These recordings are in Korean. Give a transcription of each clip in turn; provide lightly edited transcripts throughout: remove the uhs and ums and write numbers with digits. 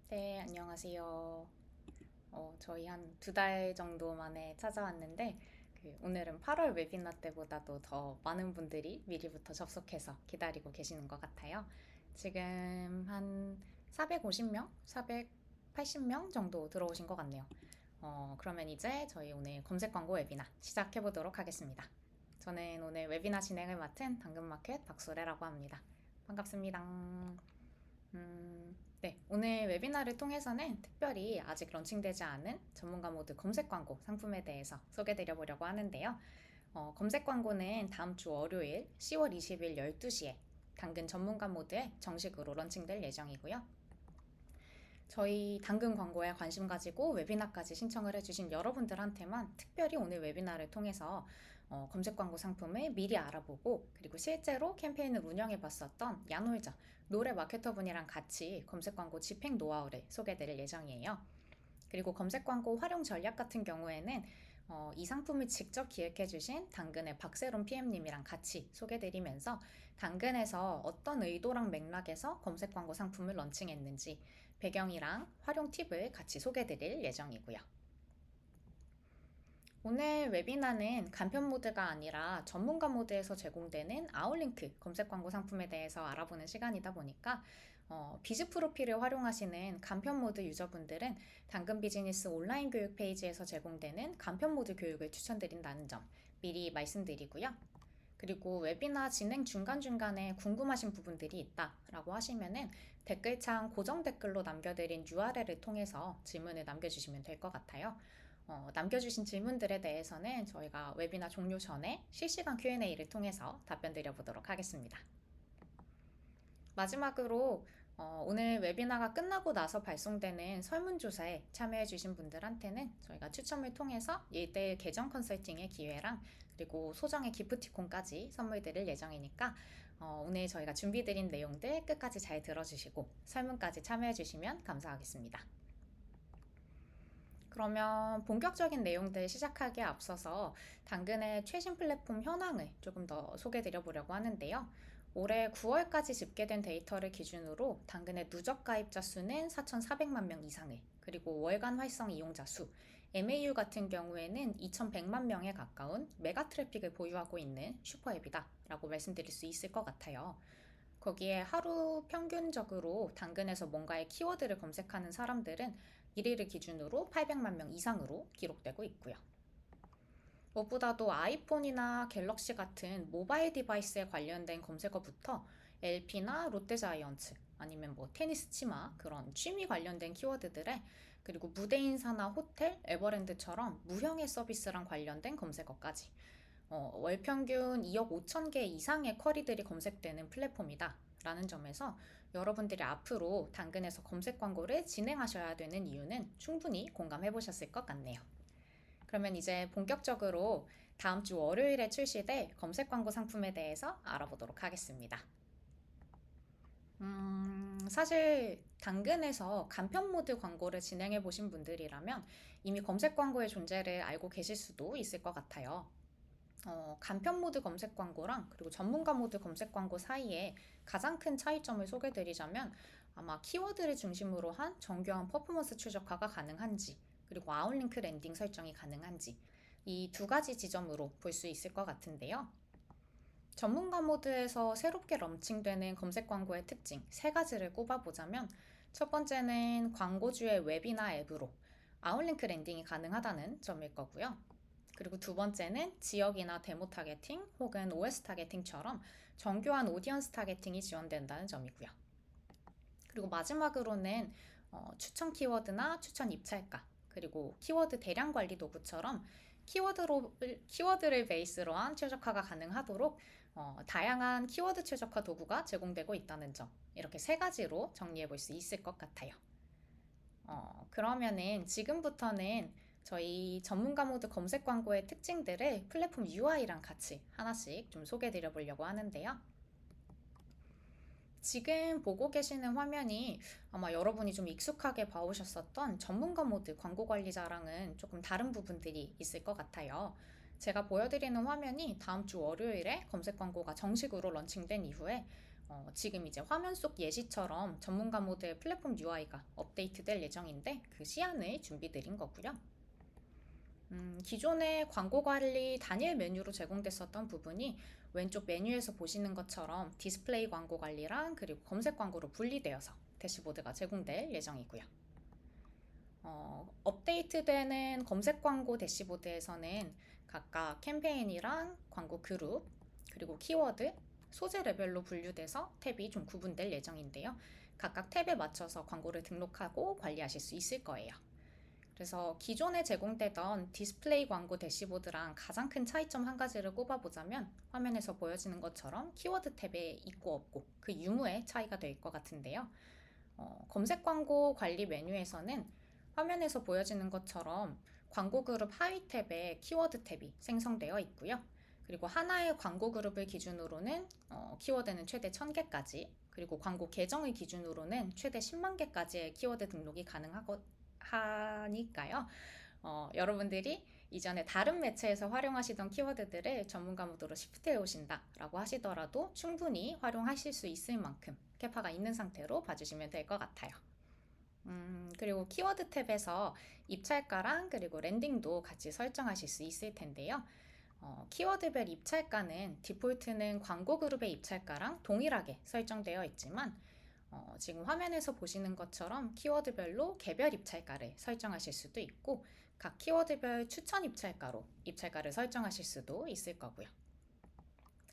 네, 안녕하세요. 저희 한 두 달 정도 만에 찾아왔는데, 오늘은 8월 웨비나 때보다도 더 많은 분들이 미리부터 접속해서 기다리고 계시는 것 같아요. 지금 한 450명, 480명 정도 들어오신 것 같네요. 그러면 이제 저희 오늘 검색 광고 웨비나 시작해 보도록 하겠습니다. 저는 오늘 웨비나 진행을 맡은 당근마켓 박소래라고 합니다. 반갑습니다. 네, 오늘 웨비나를 통해서는 특별히 아직 런칭되지 않은 전문가 모드 검색 광고 상품에 대해서 소개드려 보려고 하는데요. 검색 광고는 다음 주 월요일 10월 20일 12시에 당근 전문가 모드에 정식으로 런칭될 예정이고요. 저희 당근 광고에 관심 가지고 웨비나까지 신청을 해주신 여러분들한테만 특별히 오늘 웨비나를 통해서 검색 광고 상품을 미리 알아보고, 그리고 실제로 캠페인을 운영해 봤었던 얀홀자 노래 마케터분이랑 같이 검색 광고 집행 노하우를 소개해 드릴 예정이에요. 그리고 검색 광고 활용 전략 같은 경우에는 이 상품을 직접 기획해 주신 당근의 박세롬 PM님이랑 같이 소개해 드리면서 당근에서 어떤 의도랑 맥락에서 검색 광고 상품을 런칭했는지 배경이랑 활용 팁을 같이 소개해 드릴 예정이고요. 오늘 웨비나는 간편 모드가 아니라 전문가 모드에서 제공되는 아웃링크 검색 광고 상품에 대해서 알아보는 시간이다 보니까 비즈 프로필을 활용하시는 간편 모드 유저분들은 당근 비즈니스 온라인 교육 페이지에서 제공되는 간편 모드 교육을 추천드린다는 점 미리 말씀드리고요. 그리고 웨비나 진행 중간중간에 궁금하신 부분들이 있다라고 하시면은 댓글창 고정 댓글로 남겨드린 URL을 통해서 질문을 남겨주시면 될 것 같아요. 남겨주신 질문들에 대해서는 저희가 웨비나 종료 전에 실시간 Q&A를 통해서 답변 드려보도록 하겠습니다. 마지막으로 오늘 웨비나가 끝나고 나서 발송되는 설문조사에 참여해주신 분들한테는 저희가 추첨을 통해서 1대1 계정 컨설팅의 기회랑 그리고 소정의 기프티콘까지 선물 드릴 예정이니까 오늘 저희가 준비드린 내용들 끝까지 잘 들어주시고 설문까지 참여해주시면 감사하겠습니다. 그러면 본격적인 내용들 시작하기에 앞서서 당근의 최신 플랫폼 현황을 조금 더 소개드려 보려고 하는데요. 올해 9월까지 집계된 데이터를 기준으로 당근의 누적 가입자 수는 4,400만 명 이상을, 그리고 월간 활성 이용자 수, MAU 같은 경우에는 2,100만 명에 가까운 메가 트래픽을 보유하고 있는 슈퍼앱이다 라고 말씀드릴 수 있을 것 같아요. 거기에 하루 평균적으로 당근에서 뭔가의 키워드를 검색하는 사람들은 1일을 기준으로 800만 명 이상으로 기록되고 있고요. 무엇보다도 아이폰이나 갤럭시 같은 모바일 디바이스에 관련된 검색어부터 LP나 롯데자이언츠 아니면 뭐 테니스 치마 그런 취미 관련된 키워드들에, 그리고 무대 인사나 호텔, 에버랜드처럼 무형의 서비스랑 관련된 검색어까지 월 평균 2억 5천 개 이상의 쿼리들이 검색되는 플랫폼이다 라는 점에서 여러분들이 앞으로 당근에서 검색 광고를 진행하셔야 되는 이유는 충분히 공감해 보셨을 것 같네요. 그러면 이제 본격적으로 다음 주 월요일에 출시될 검색 광고 상품에 대해서 알아보도록 하겠습니다. 사실 당근에서 간편 모드 광고를 진행해 보신 분들이라면 이미 검색 광고의 존재를 알고 계실 수도 있을 것 같아요. 간편 모드 검색 광고랑 그리고 전문가 모드 검색 광고 사이에 가장 큰 차이점을 소개해 드리자면, 아마 키워드를 중심으로 한 정교한 퍼포먼스 최적화가 가능한지, 그리고 아웃링크 랜딩 설정이 가능한지, 이 두 가지 지점으로 볼 수 있을 것 같은데요. 전문가 모드에서 새롭게 런칭되는 검색 광고의 특징 세 가지를 꼽아보자면, 첫 번째는 광고주의 웹이나 앱으로 아웃링크 랜딩이 가능하다는 점일 거고요. 그리고 두 번째는 지역이나 데모 타겟팅 혹은 OS 타겟팅처럼 정교한 오디언스 타겟팅이 지원된다는 점이고요. 그리고 마지막으로는 추천 키워드나 추천 입찰가, 그리고 키워드 대량 관리 도구처럼 키워드를 베이스로 한 최적화가 가능하도록 다양한 키워드 최적화 도구가 제공되고 있다는 점, 이렇게 세 가지로 정리해 볼 수 있을 것 같아요. 그러면은 지금부터는 저희 전문가 모드 검색 광고의 특징들을 플랫폼 UI랑 같이 하나씩 좀 소개해 드려 보려고 하는데요. 지금 보고 계시는 화면이 아마 여러분이 좀 익숙하게 봐오셨었던 전문가 모드 광고 관리자랑은 조금 다른 부분들이 있을 것 같아요. 제가 보여드리는 화면이 다음 주 월요일에 검색 광고가 정식으로 런칭된 이후에 지금 이제 화면 속 예시처럼 전문가 모드의 플랫폼 UI가 업데이트될 예정인데 그 시안을 준비드린 거고요. 기존의 광고 관리 단일 메뉴로 제공됐었던 부분이 왼쪽 메뉴에서 보시는 것처럼 디스플레이 광고 관리랑 그리고 검색 광고로 분리되어서 대시보드가 제공될 예정이고요. 업데이트되는 검색 광고 대시보드에서는 각각 캠페인이랑 광고 그룹, 그리고 키워드, 소재 레벨로 분류돼서 탭이 좀 구분될 예정인데요. 각각 탭에 맞춰서 광고를 등록하고 관리하실 수 있을 거예요. 그래서 기존에 제공되던 디스플레이 광고 대시보드랑 가장 큰 차이점 한 가지를 꼽아보자면 화면에서 보여지는 것처럼 키워드 탭에 있고 없고 그 유무의 차이가 될 것 같은데요. 검색 광고 관리 메뉴에서는 화면에서 보여지는 것처럼 광고 그룹 하위 탭에 키워드 탭이 생성되어 있고요. 그리고 하나의 광고 그룹을 기준으로는 키워드는 최대 1000개까지, 그리고 광고 계정을 기준으로는 최대 10만 개까지의 키워드 등록이 가능하니까요. 여러분들이 이전에 다른 매체에서 활용하시던 키워드들을 전문가 모드로 시프트해 오신다라고 하시더라도 충분히 활용하실 수 있을 만큼 캐파가 있는 상태로 봐주시면 될 것 같아요. 그리고 키워드 탭에서 입찰가랑 그리고 랜딩도 같이 설정하실 수 있을 텐데요. 키워드별 입찰가는 디폴트는 광고 그룹의 입찰가랑 동일하게 설정되어 있지만 지금 화면에서 보시는 것처럼 키워드별로 개별 입찰가를 설정하실 수도 있고 각 키워드별 추천 입찰가로 입찰가를 설정하실 수도 있을 거고요.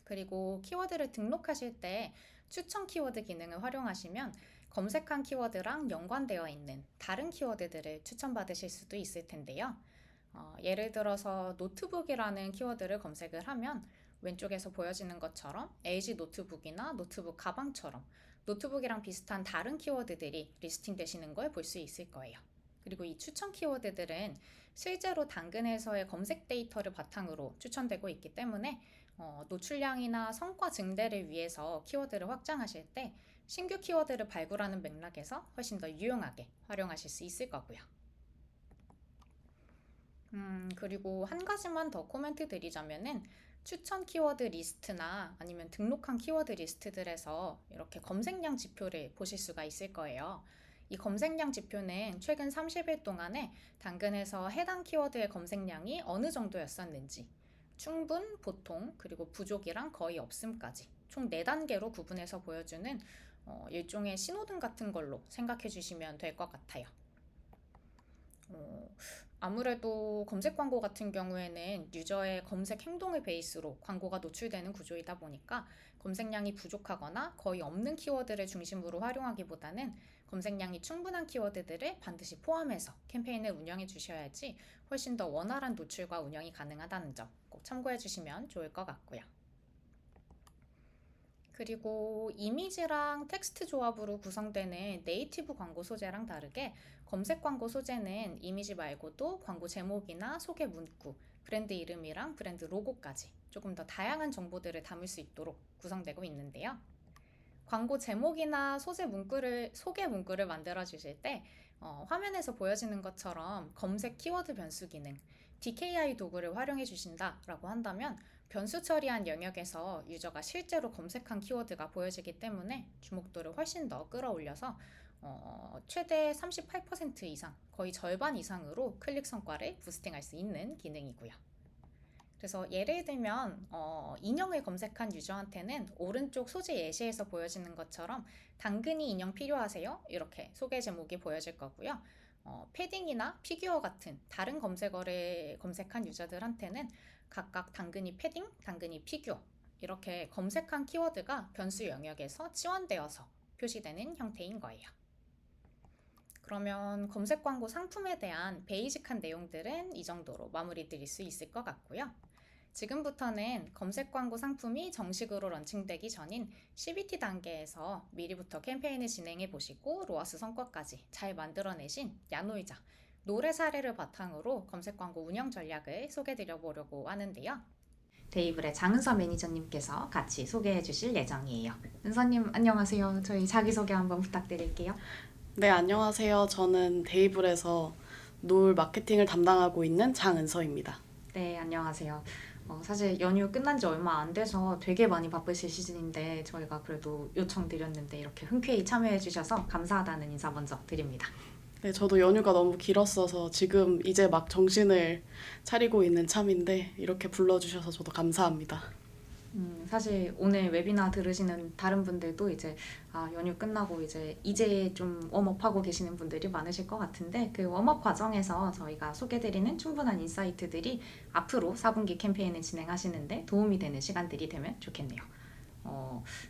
그리고 키워드를 등록하실 때 추천 키워드 기능을 활용하시면 검색한 키워드랑 연관되어 있는 다른 키워드들을 추천받으실 수도 있을 텐데요. 예를 들어서 노트북이라는 키워드를 검색을 하면 왼쪽에서 보여지는 것처럼 LG 노트북이나 노트북 가방처럼 노트북이랑 비슷한 다른 키워드들이 리스팅 되시는 걸 볼 수 있을 거예요. 그리고 이 추천 키워드들은 실제로 당근에서의 검색 데이터를 바탕으로 추천되고 있기 때문에 노출량이나 성과 증대를 위해서 키워드를 확장하실 때 신규 키워드를 발굴하는 맥락에서 훨씬 더 유용하게 활용하실 수 있을 거고요. 그리고 한 가지만 더 코멘트 드리자면은 추천 키워드 리스트나 아니면 등록한 키워드 리스트들에서 이렇게 검색량 지표를 보실 수가 있을 거예요. 이 검색량 지표는 최근 30일 동안에 당근에서 해당 키워드의 검색량이 어느 정도였었는지, 충분, 보통, 그리고 부족이랑 거의 없음까지 총 4단계로 구분해서 보여주는 일종의 신호등 같은 걸로 생각해 주시면 될 것 같아요. 아무래도 검색 광고 같은 경우에는 유저의 검색 행동을 베이스로 광고가 노출되는 구조이다 보니까 검색량이 부족하거나 거의 없는 키워드를 중심으로 활용하기보다는 검색량이 충분한 키워드들을 반드시 포함해서 캠페인을 운영해 주셔야지 훨씬 더 원활한 노출과 운영이 가능하다는 점 꼭 참고해 주시면 좋을 것 같고요. 그리고 이미지랑 텍스트 조합으로 구성되는 네이티브 광고 소재랑 다르게 검색 광고 소재는 이미지 말고도 광고 제목이나 소개 문구, 브랜드 이름이랑 브랜드 로고까지 조금 더 다양한 정보들을 담을 수 있도록 구성되고 있는데요. 광고 제목이나 소개 문구를 만들어 주실 때 화면에서 보여지는 것처럼 검색 키워드 변수 기능, DKI 도구를 활용해 주신다라고 한다면 변수 처리한 영역에서 유저가 실제로 검색한 키워드가 보여지기 때문에 주목도를 훨씬 더 끌어올려서 최대 38% 이상, 거의 절반 이상으로 클릭 성과를 부스팅할 수 있는 기능이고요. 그래서 예를 들면 인형을 검색한 유저한테는 오른쪽 소재 예시에서 보여지는 것처럼 당근이 인형 필요하세요? 이렇게 소개 제목이 보여질 거고요. 패딩이나 피규어 같은 다른 검색어를 검색한 유저들한테는 각각 당근이 패딩, 당근이 피규어 이렇게 검색한 키워드가 변수 영역에서 치환되어서 표시되는 형태인 거예요. 그러면 검색 광고 상품에 대한 베이직한 내용들은 이 정도로 마무리 드릴 수 있을 것 같고요. 지금부터는 검색 광고 상품이 정식으로 런칭되기 전인 CBT 단계에서 미리부터 캠페인을 진행해 보시고 로아스 성과까지 잘 만들어내신 야노이자 노래 사례를 바탕으로 검색 광고 운영 전략을 소개해 드려 보려고 하는데요. 데이블의 장은서 매니저님께서 같이 소개해 주실 예정이에요. 은서님 안녕하세요. 저희 자기소개 한번 부탁드릴게요. 네, 안녕하세요. 저는 데이블에서 노을 마케팅을 담당하고 있는 장은서입니다. 네, 안녕하세요. 사실 연휴 끝난 지 얼마 안 돼서 되게 많이 바쁘실 시즌인데 저희가 그래도 요청드렸는데 이렇게 흔쾌히 참여해 주셔서 감사하다는 인사 먼저 드립니다. 네, 저도 연휴가 너무 길었어서 지금 이제 막 정신을 차리고 있는 참인데 이렇게 불러주셔서 저도 감사합니다. 사실 오늘 웨비나 들으시는 다른 분들도 이제 연휴 끝나고 이제 좀 웜업하고 계시는 분들이 많으실 것 같은데 그 웜업 과정에서 저희가 소개드리는 충분한 인사이트들이 앞으로 4분기 캠페인을 진행하시는데 도움이 되는 시간들이 되면 좋겠네요.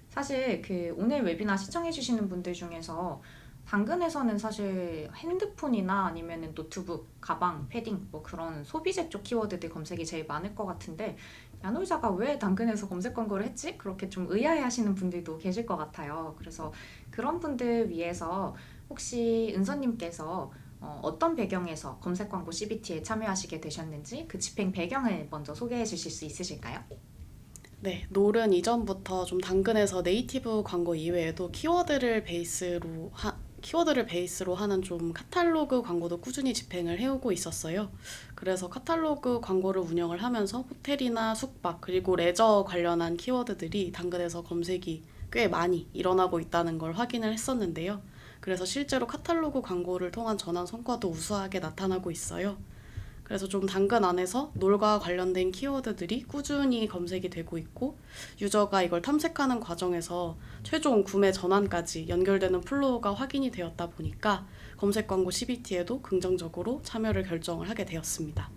사실 그 오늘 웨비나 시청해주시는 분들 중에서 당근에서는 사실 핸드폰이나 아니면 노트북, 가방, 패딩 뭐 그런 소비재 쪽 키워드들 검색이 제일 많을 것 같은데 야놀자가 왜 당근에서 검색 광고를 했지? 그렇게 좀 의아해 하시는 분들도 계실 것 같아요. 그래서 그런 분들 위해서 혹시 은서님께서 어떤 배경에서 검색 광고 CBT에 참여하시게 되셨는지 그 집행 배경을 먼저 소개해 주실 수 있으실까요? 네, 롤은 이전부터 좀 당근에서 네이티브 광고 이외에도 키워드를 베이스로 하는 좀 카탈로그 광고도 꾸준히 집행을 해오고 있었어요. 그래서 카탈로그 광고를 운영을 하면서 호텔이나 숙박 그리고 레저 관련한 키워드들이 당근에서 검색이 꽤 많이 일어나고 있다는 걸 확인을 했었는데요. 그래서 실제로 카탈로그 광고를 통한 전환 성과도 우수하게 나타나고 있어요. 그래서 좀 당근 안에서 놀과 관련된 키워드들이 꾸준히 검색이 되고 있고 유저가 이걸 탐색하는 과정에서 최종 구매 전환까지 연결되는 플로우가 확인이 되었다 보니까 검색 광고 CBT에도 긍정적으로 참여를 결정을 하게 되었습니다.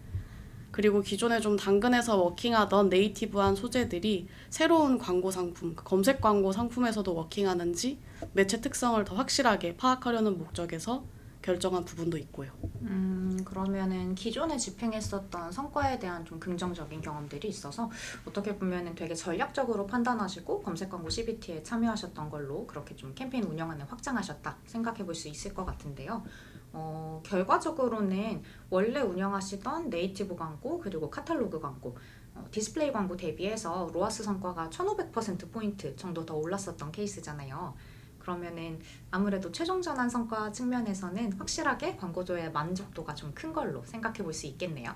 그리고 기존에 좀 당근에서 워킹하던 네이티브한 소재들이 새로운 광고 상품, 검색 광고 상품에서도 워킹하는지 매체 특성을 더 확실하게 파악하려는 목적에서 결정한 부분도 있고요. 그러면은 기존에 집행했었던 성과에 대한 좀 긍정적인 경험들이 있어서 어떻게 보면은 되게 전략적으로 판단하시고 검색 광고 CBT에 참여하셨던 걸로 그렇게 좀 캠페인 운영안을 확장하셨다 생각해 볼 수 있을 것 같은데요. 결과적으로는 원래 운영하시던 네이티브 광고 그리고 카탈로그 광고 디스플레이 광고 대비해서 로아스 성과가 1500%포인트 정도 더 올랐었던 케이스잖아요. 그러면은 아무래도 최종 전환 성과 측면에서는 확실하게 광고주의 만족도가 좀 큰 걸로 생각해 볼 수 있겠네요.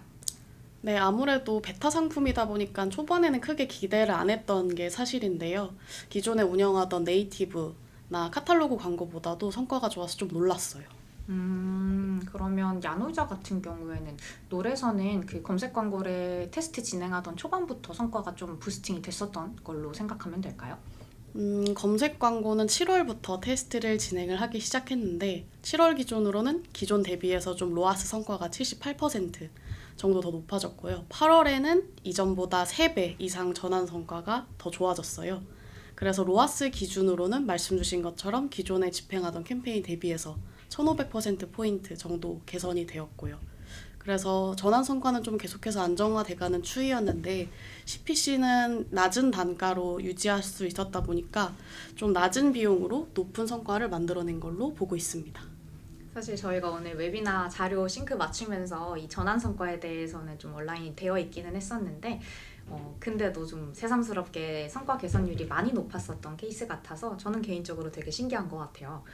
네, 아무래도 베타 상품이다 보니까 초반에는 크게 기대를 안 했던 게 사실인데요. 기존에 운영하던 네이티브나 카탈로그 광고보다도 성과가 좋아서 좀 놀랐어요. 그러면 야놀자 같은 경우에는 노래서는 그 검색 광고를 테스트 진행하던 초반부터 성과가 좀 부스팅이 됐었던 걸로 생각하면 될까요? 검색 광고는 7월부터 테스트를 진행을 하기 시작했는데 7월 기준으로는 기존 대비해서 좀 로아스 성과가 78% 정도 더 높아졌고요. 8월에는 이전보다 3배 이상 전환 성과가 더 좋아졌어요. 그래서 로아스 기준으로는 말씀 주신 것처럼 기존에 집행하던 캠페인 대비해서 1500%포인트 정도 개선이 되었고요. 그래서 전환 성과는 좀 계속해서 안정화돼가는 추이였는데 CPC는 낮은 단가로 유지할 수 있었다 보니까 좀 낮은 비용으로 높은 성과를 만들어낸 걸로 보고 있습니다. 사실 저희가 오늘 웨비나 자료 싱크 맞추면서 이 전환 성과에 대해서는 좀 온라인이 되어 있기는 했었는데 근데도 좀 새삼스럽게 성과 개선율이 많이 높았었던 케이스 같아서 저는 개인적으로 되게 신기한 것 같아요.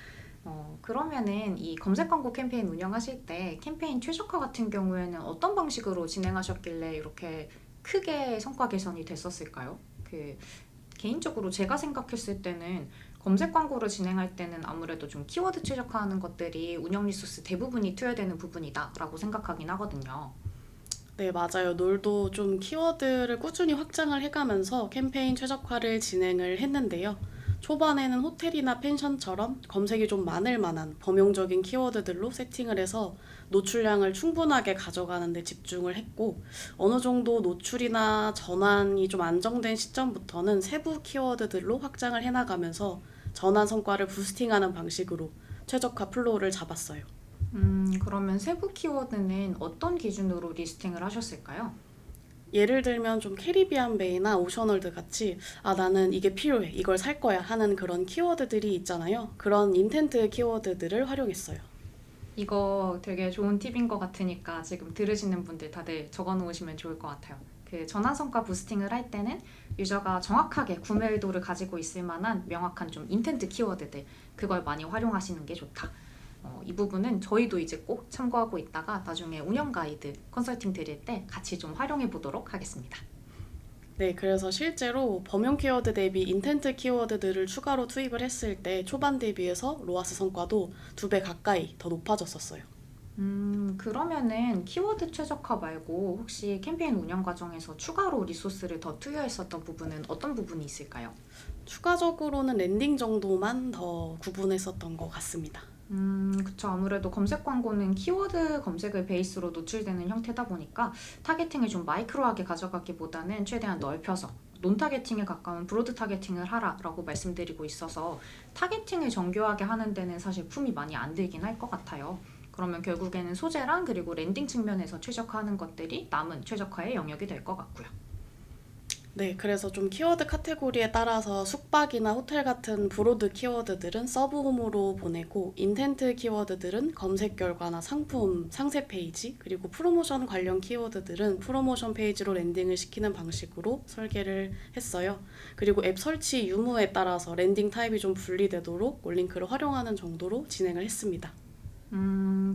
그러면은 이 검색 광고 캠페인 운영하실 때 캠페인 최적화 같은 경우에는 어떤 방식으로 진행하셨길래 이렇게 크게 성과 개선이 됐었을까요? 개인적으로 제가 생각했을 때는 검색 광고를 진행할 때는 아무래도 좀 키워드 최적화하는 것들이 운영 리소스 대부분이 투여되는 부분이다라고 생각하긴 하거든요. 네, 맞아요. 놀도 좀 키워드를 꾸준히 확장을 해가면서 캠페인 최적화를 진행을 했는데요. 초반에는 호텔이나 펜션처럼 검색이 좀 많을 만한 범용적인 키워드들로 세팅을 해서 노출량을 충분하게 가져가는 데 집중을 했고 어느 정도 노출이나 전환이 좀 안정된 시점부터는 세부 키워드들로 확장을 해나가면서 전환 성과를 부스팅하는 방식으로 최적화 플로우를 잡았어요. 그러면 세부 키워드는 어떤 기준으로 리스팅을 하셨을까요? 예를 들면 좀 캐리비안 베이나 오션월드 같이 나는 이게 필요해 이걸 살 거야 하는 그런 키워드들이 있잖아요. 그런 인텐트 키워드들을 활용했어요. 이거 되게 좋은 팁인 것 같으니까 지금 들으시는 분들 다들 적어 놓으시면 좋을 것 같아요. 그 전환성과 부스팅을 할 때는 유저가 정확하게 구매 의도를 가지고 있을 만한 명확한 좀 인텐트 키워드들 그걸 많이 활용하시는 게 좋다. 이 부분은 저희도 이제 꼭 참고하고 있다가 나중에 운영 가이드 컨설팅 드릴 때 같이 좀 활용해 보도록 하겠습니다. 네, 그래서 실제로 범용 키워드 대비 인텐트 키워드들을 추가로 투입을 했을 때 초반 대비해서 로아스 성과도 2배 가까이 더 높아졌었어요. 그러면은 키워드 최적화 말고 혹시 캠페인 운영 과정에서 추가로 리소스를 더 투여했었던 부분은 어떤 부분이 있을까요? 추가적으로는 랜딩 정도만 더 구분했었던 것 같습니다. 그쵸. 아무래도 검색 광고는 키워드 검색을 베이스로 노출되는 형태다 보니까 타겟팅을 좀 마이크로하게 가져가기보다는 최대한 넓혀서 논 타겟팅에 가까운 브로드 타겟팅을 하라라고 말씀드리고 있어서 타겟팅을 정교하게 하는 데는 사실 품이 많이 안 들긴 할 것 같아요. 그러면 결국에는 소재랑 그리고 랜딩 측면에서 최적화하는 것들이 남은 최적화의 영역이 될 것 같고요. 네, 그래서 좀 키워드 카테고리에 따라서 숙박이나 호텔 같은 브로드 키워드들은 서브홈으로 보내고 인텐트 키워드들은 검색 결과나 상품 상세 페이지 그리고 프로모션 관련 키워드들은 프로모션 페이지로 랜딩을 시키는 방식으로 설계를 했어요. 그리고 앱 설치 유무에 따라서 랜딩 타입이 좀 분리되도록 올링크를 활용하는 정도로 진행을 했습니다.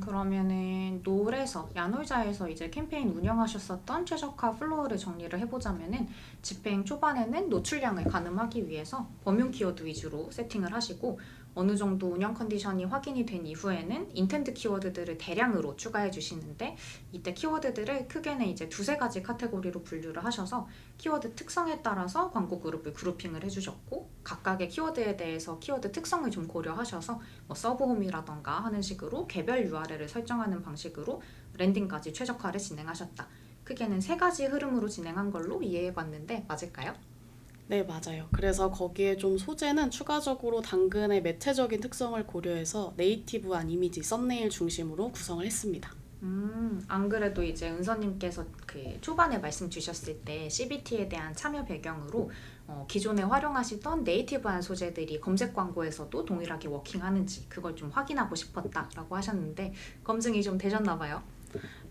그러면은 노에서 야놀자에서 이제 캠페인 운영하셨었던 최적화 플로우를 정리를 해보자면은 집행 초반에는 노출량을 가늠하기 위해서 범용 키워드 위주로 세팅을 하시고 어느 정도 운영 컨디션이 확인이 된 이후에는 인텐트 키워드들을 대량으로 추가해 주시는데 이때 키워드들을 크게는 이제 두세 가지 카테고리로 분류를 하셔서 키워드 특성에 따라서 광고 그룹을 그룹핑을 해주셨고 각각의 키워드에 대해서 키워드 특성을 좀 고려하셔서 뭐 서브홈이라던가 하는 식으로 개별 URL을 설정하는 방식으로 랜딩까지 최적화를 진행하셨다. 크게는 세 가지 흐름으로 진행한 걸로 이해해봤는데 맞을까요? 네, 맞아요. 그래서 거기에 좀 소재는 추가적으로 당근의 매체적인 특성을 고려해서 네이티브한 이미지, 썸네일 중심으로 구성을 했습니다. 안 그래도 이제 은서님께서 그 초반에 말씀 주셨을 때 CBT에 대한 참여 배경으로 기존에 활용하시던 네이티브한 소재들이 검색 광고에서도 동일하게 워킹하는지 그걸 좀 확인하고 싶었다라고 하셨는데 검증이 좀 되셨나 봐요.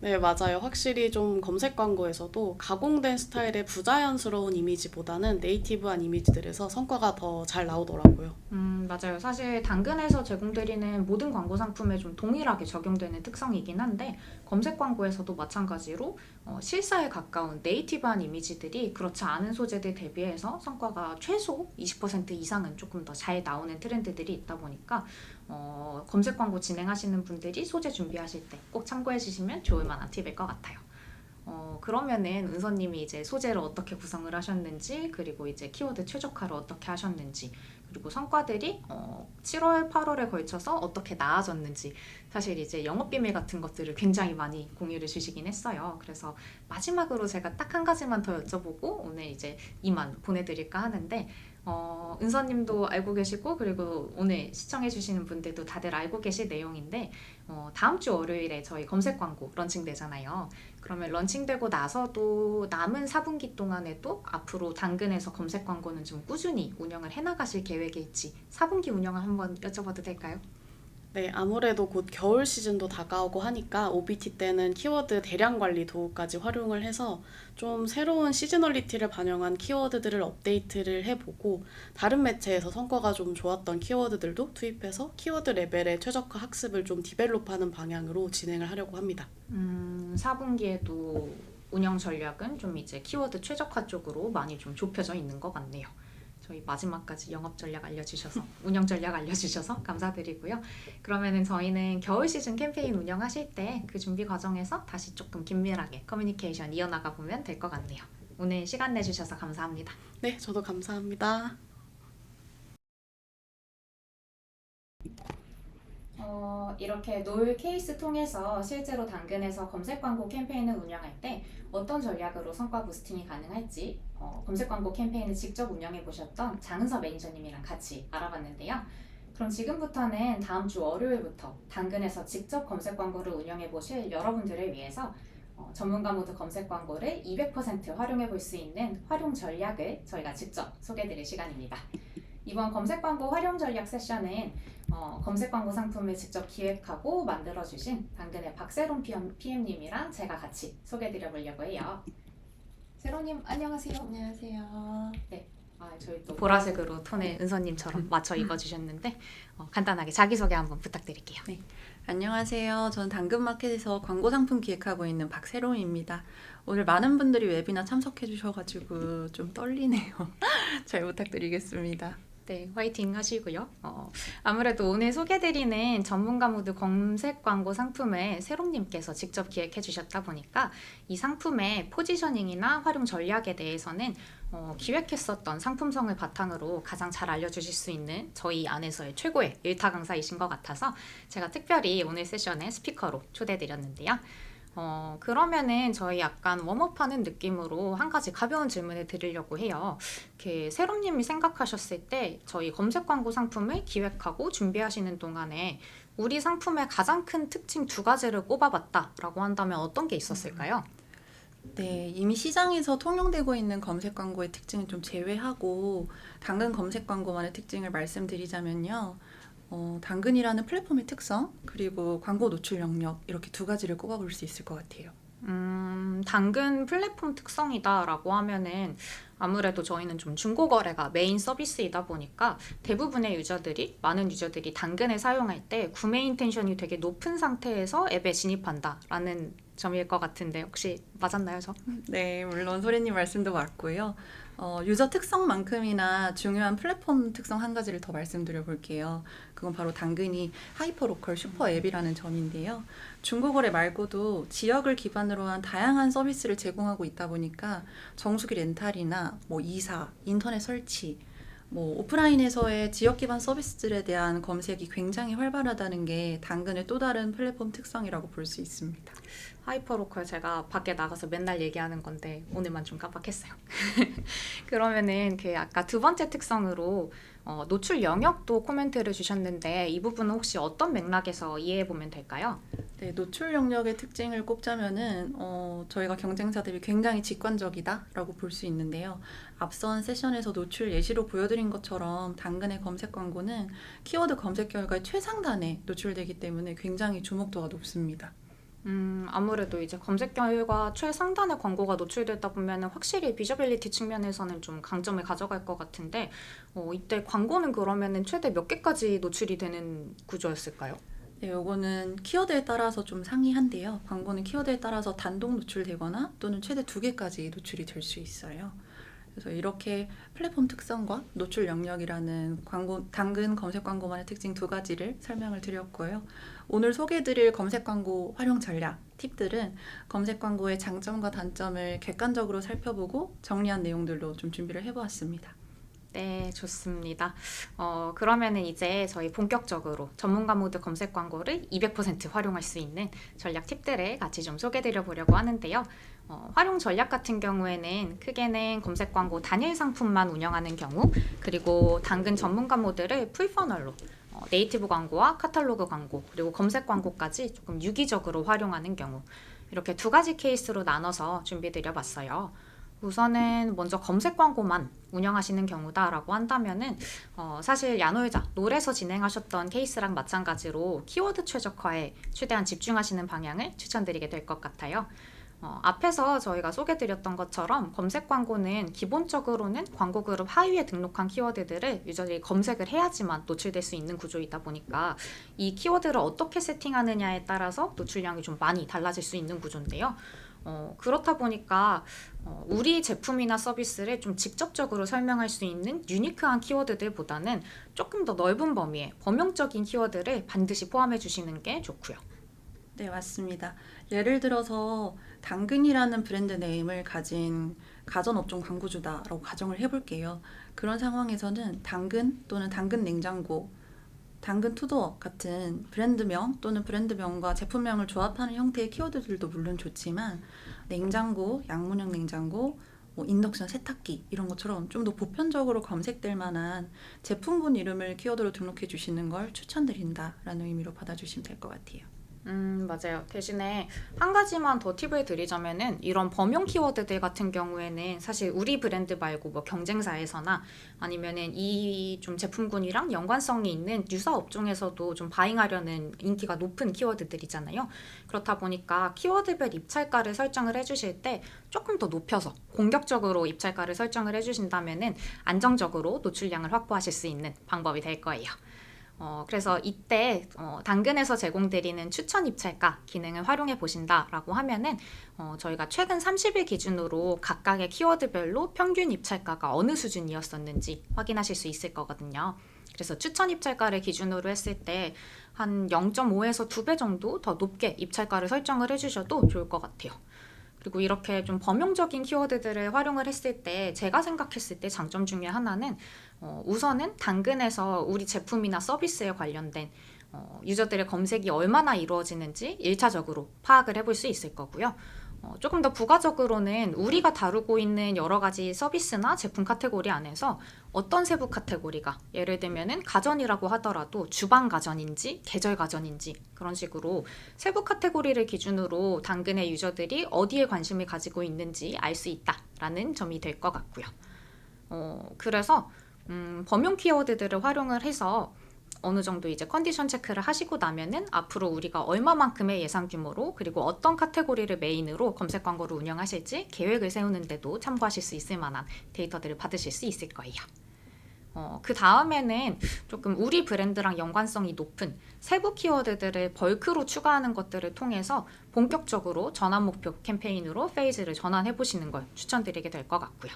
네, 맞아요. 확실히 좀 검색 광고에서도 가공된 스타일의 부자연스러운 이미지보다는 네이티브한 이미지들에서 성과가 더 잘 나오더라고요. 맞아요. 사실 당근에서 제공드리는 모든 광고 상품에 좀 동일하게 적용되는 특성이긴 한데 검색 광고에서도 마찬가지로 실사에 가까운 네이티브한 이미지들이 그렇지 않은 소재들 대비해서 성과가 최소 20% 이상은 조금 더 잘 나오는 트렌드들이 있다 보니까 검색 광고 진행하시는 분들이 소재 준비하실 때 꼭 참고해 주시면 좋을 만한 팁일 것 같아요. 그러면은 은서님이 이제 소재를 어떻게 구성을 하셨는지 그리고 이제 키워드 최적화를 어떻게 하셨는지 그리고 성과들이 7월, 8월에 걸쳐서 어떻게 나아졌는지 사실 이제 영업비밀 같은 것들을 굉장히 많이 공유를 주시긴 했어요. 그래서 마지막으로 제가 딱 한 가지만 더 여쭤보고 오늘 이제 이만 보내드릴까 하는데 은서님도 알고 계시고 그리고 오늘 시청해주시는 분들도 다들 알고 계실 내용인데 다음 주 월요일에 저희 검색 광고 런칭되잖아요. 그러면 런칭되고 나서도 남은 4분기 동안에도 앞으로 당근에서 검색 광고는 좀 꾸준히 운영을 해나가실 계획일지 4분기 운영을 한번 여쭤봐도 될까요? 네, 아무래도 곧 겨울 시즌도 다가오고 하니까 OBT 때는 키워드 대량 관리 도구까지 활용을 해서 좀 새로운 시즈널리티를 반영한 키워드들을 업데이트를 해보고 다른 매체에서 성과가 좀 좋았던 키워드들도 투입해서 키워드 레벨의 최적화 학습을 좀 디벨롭하는 방향으로 진행을 하려고 합니다. 4분기에도 운영 전략은 좀 이제 키워드 최적화 쪽으로 많이 좀 좁혀져 있는 것 같네요. 저희 마지막까지 영업 전략 알려주셔서 운영 전략 알려주셔서 감사드리고요. 그러면은 저희는 겨울 시즌 캠페인 운영하실 때 그 준비 과정에서 다시 조금 긴밀하게 커뮤니케이션 이어나가 보면 될 것 같네요. 오늘 시간 내주셔서 감사합니다. 네, 저도 감사합니다. 이렇게 놀 케이스 통해서 실제로 당근에서 검색 광고 캠페인을 운영할 때 어떤 전략으로 성과 부스팅이 가능할지 검색 광고 캠페인을 직접 운영해 보셨던 장은서 매니저님이랑 같이 알아봤는데요. 그럼 지금부터는 다음 주 월요일부터 당근에서 직접 검색 광고를 운영해 보실 여러분들을 위해서 전문가 모드 검색 광고를 200% 활용해 볼 수 있는 활용 전략을 저희가 직접 소개해 드릴 시간입니다. 이번 검색 광고 활용 전략 세션은 검색 광고 상품을 직접 기획하고 만들어주신 당근의 박세롬 PM님이랑 제가 같이 소개해드려 보려고 해요. 세롬님 안녕하세요. 안녕하세요. 네, 저희 또 보라색으로 톤을 은서님처럼 맞춰 입어주셨는데 간단하게 자기소개 한번 부탁드릴게요. 네. 안녕하세요. 저는 당근마켓에서 광고 상품 기획하고 있는 박세롬입니다. 오늘 많은 분들이 웨비나 참석해 주셔가지고 좀 떨리네요. 잘 부탁드리겠습니다. 네, 화이팅 하시고요. 아무래도 오늘 소개드리는 전문가 모드 검색 광고 상품을 세롬님께서 직접 기획해 주셨다 보니까 이 상품의 포지셔닝이나 활용 전략에 대해서는 기획했었던 상품성을 바탕으로 가장 잘 알려주실 수 있는 저희 안에서의 최고의 일타 강사이신 것 같아서 제가 특별히 오늘 세션에 스피커로 초대드렸는데요. 그러면은 저희 약간 웜업하는 느낌으로 한 가지 가벼운 질문을 드리려고 해요. 세롬님이 생각하셨을 때 저희 검색 광고 상품을 기획하고 준비하시는 동안에 우리 상품의 가장 큰 특징 두 가지를 꼽아봤다라고 한다면 어떤 게 있었을까요? 네, 이미 시장에서 통용되고 있는 검색 광고의 특징을 좀 제외하고 당근 검색 광고만의 특징을 말씀드리자면요. 당근이라는 플랫폼의 특성, 그리고 광고 노출 영역 이렇게 두 가지를 꼽아볼 수 있을 것 같아요. 당근 플랫폼 특성이다라고 하면은 아무래도 저희는 좀 중고거래가 메인 서비스이다 보니까 대부분의 많은 유저들이 당근을 사용할 때 구매 인텐션이 되게 높은 상태에서 앱에 진입한다라는 점일 것 같은데 혹시 맞았나요, 저? 네, 물론 소리님 말씀도 맞고요. 유저 특성만큼이나 중요한 플랫폼 특성 한 가지를 더 말씀드려 볼게요. 그건 바로 당근이 하이퍼로컬 슈퍼 앱이라는 점인데요. 중고거래 말고도 지역을 기반으로 한 다양한 서비스를 제공하고 있다 보니까 정수기 렌탈이나 이사, 인터넷 설치, 오프라인에서의 지역 기반 서비스들에 대한 검색이 굉장히 활발하다는 게 당근의 또 다른 플랫폼 특성이라고 볼 수 있습니다. 하이퍼로컬 제가 밖에 나가서 맨날 얘기하는 건데 오늘만 좀 깜빡했어요. 그러면은 아까 두 번째 특성으로 노출 영역도 코멘트를 주셨는데 이 부분은 혹시 어떤 맥락에서 이해해 보면 될까요? 네, 노출 영역의 특징을 꼽자면은 저희가 경쟁사 대비 굉장히 직관적이다라고 볼 수 있는데요. 앞선 세션에서 노출 예시로 보여드린 것처럼 당근의 검색 광고는 키워드 검색 결과의 최상단에 노출되기 때문에 굉장히 주목도가 높습니다. 아무래도 이제 검색 결과 최상단의 광고가 노출되다 보면 확실히 비저빌리티 측면에서는 좀 강점을 가져갈 것 같은데 이때 광고는 그러면은 최대 몇 개까지 노출이 되는 구조였을까요? 네, 요거는 키워드에 따라서 좀 상이한데요. 광고는 키워드에 따라서 단독 노출되거나 또는 최대 2개까지 노출이 될 수 있어요. 그래서 이렇게 플랫폼 특성과 노출 영역이라는 당근 검색 광고만의 특징 두 가지를 설명을 드렸고요. 오늘 소개해드릴 검색 광고 활용 전략, 팁들은 검색 광고의 장점과 단점을 객관적으로 살펴보고 정리한 내용들로 좀 준비를 해보았습니다. 네, 좋습니다. 그러면은 이제 저희 본격적으로 전문가 모드 검색 광고를 200% 활용할 수 있는 전략 팁들을 같이 좀 소개드려 보려고 하는데요. 활용 전략 같은 경우에는 크게는 검색 광고 단일 상품만 운영하는 경우, 그리고 당근 전문가 모드를 풀퍼널로 네이티브 광고와 카탈로그 광고, 그리고 검색 광고까지 조금 유기적으로 활용하는 경우, 이렇게 두 가지 케이스로 나눠서 준비드려 봤어요. 우선은 먼저 검색 광고만 운영하시는 경우다라고 한다면은 사실 야놀자 롤에서 진행하셨던 케이스랑 마찬가지로 키워드 최적화에 최대한 집중하시는 방향을 추천드리게 될 것 같아요. 앞에서 저희가 소개드렸던 것처럼 검색 광고는 기본적으로는 광고 그룹 하위에 등록한 키워드들을 유저들이 검색을 해야지만 노출될 수 있는 구조이다 보니까 이 키워드를 어떻게 세팅하느냐에 따라서 노출량이 좀 많이 달라질 수 있는 구조인데요. 그렇다 보니까 우리 제품이나 서비스를 좀 직접적으로 설명할 수 있는 유니크한 키워드들보다는 조금 더 넓은 범위의 범용적인 키워드를 반드시 포함해 주시는 게 좋고요. 네, 맞습니다. 예를 들어서 당근이라는 브랜드 네임을 가진 가전업종 광고주다라고 가정을 해볼게요. 그런 상황에서는 당근 또는 당근 냉장고, 당근 투도어 같은 브랜드명 또는 브랜드명과 제품명을 조합하는 형태의 키워드들도 물론 좋지만 냉장고, 양문형 냉장고, 인덕션 세탁기 이런 것처럼 좀 더 보편적으로 검색될 만한 제품군 이름을 키워드로 등록해 주시는 걸 추천드린다라는 의미로 받아주시면 될 것 같아요. 맞아요. 대신에 한 가지만 더 팁을 드리자면은 이런 범용 키워드들 같은 경우에는 사실 우리 브랜드 말고 뭐 경쟁사에서나 아니면은 이 좀 제품군이랑 연관성이 있는 유사 업종에서도 좀 바잉하려는 인기가 높은 키워드들이잖아요. 그렇다 보니까 키워드별 입찰가를 설정을 해주실 때 조금 더 높여서 공격적으로 입찰가를 설정을 해주신다면은 안정적으로 노출량을 확보하실 수 있는 방법이 될 거예요. 그래서 이때 당근에서 제공드리는 추천 입찰가 기능을 활용해 보신다라고 하면은 저희가 최근 30일 기준으로 각각의 키워드별로 평균 입찰가가 어느 수준이었었는지 확인하실 수 있을 거거든요. 그래서 추천 입찰가를 기준으로 했을 때 한 0.5에서 2배 정도 더 높게 입찰가를 설정을 해주셔도 좋을 것 같아요. 그리고 이렇게 좀 범용적인 키워드들을 활용을 했을 때 제가 생각했을 때 장점 중에 하나는 우선은 당근에서 우리 제품이나 서비스에 관련된 유저들의 검색이 얼마나 이루어지는지 1차적으로 파악을 해볼 수 있을 거고요. 조금 더 부가적으로는 우리가 다루고 있는 여러 가지 서비스나 제품 카테고리 안에서 어떤 세부 카테고리가 예를 들면은 가전이라고 하더라도 주방 가전인지 계절 가전인지 그런 식으로 세부 카테고리를 기준으로 당근의 유저들이 어디에 관심을 가지고 있는지 알 수 있다라는 점이 될 것 같고요. 그래서 범용 키워드들을 활용을 해서 어느 정도 이제 컨디션 체크를 하시고 나면은 앞으로 우리가 얼마만큼의 예상 규모로 그리고 어떤 카테고리를 메인으로 검색 광고를 운영하실지 계획을 세우는데도 참고하실 수 있을 만한 데이터들을 받으실 수 있을 거예요. 그 다음에는 조금 우리 브랜드랑 연관성이 높은 세부 키워드들을 벌크로 추가하는 것들을 통해서 본격적으로 전환 목표 캠페인으로 페이지를 전환해 보시는 걸 추천드리게 될 것 같고요.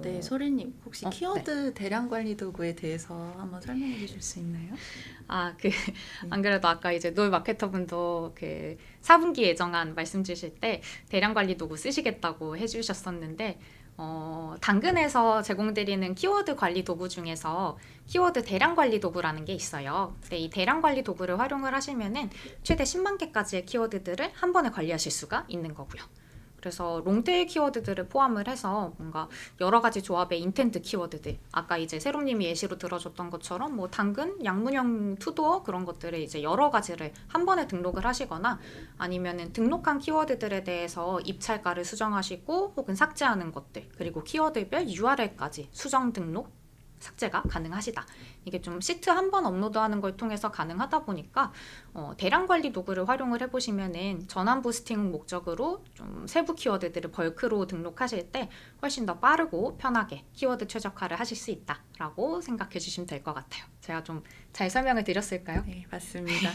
네, 소리님 혹시 네. 키워드 대량 관리 도구에 대해서 한번 설명해 주실 수 있나요? 안 그래도 아까 이제 노을 마케터분도 그 4분기 예정안 말씀 주실 때 대량 관리 도구 쓰시겠다고 해주셨었는데, 당근에서 제공드리는 키워드 관리 도구 중에서 키워드 대량 관리 도구라는 게 있어요. 근데 이 대량 관리 도구를 활용을 하시면은 최대 10만 개까지의 키워드들을 한 번에 관리하실 수가 있는 거고요. 그래서 롱테일 키워드들을 포함을 해서 뭔가 여러 가지 조합의 인텐트 키워드들, 아까 이제 세롬님이 예시로 들어줬던 것처럼 뭐 당근, 양문형 투도어 그런 것들을 이제 여러 가지를 한 번에 등록을 하시거나 아니면은 등록한 키워드들에 대해서 입찰가를 수정하시고 혹은 삭제하는 것들, 그리고 키워드별 URL까지 수정 등록 삭제가 가능하시다. 이게 좀 시트 한 번 업로드하는 걸 통해서 가능하다 보니까 대량 관리 도구를 활용을 해보시면은 전환 부스팅 목적으로 좀 세부 키워드들을 벌크로 등록하실 때 훨씬 더 빠르고 편하게 키워드 최적화를 하실 수 있다라고 생각해 주시면 될 것 같아요. 제가 좀 잘 설명을 드렸을까요? 네, 맞습니다.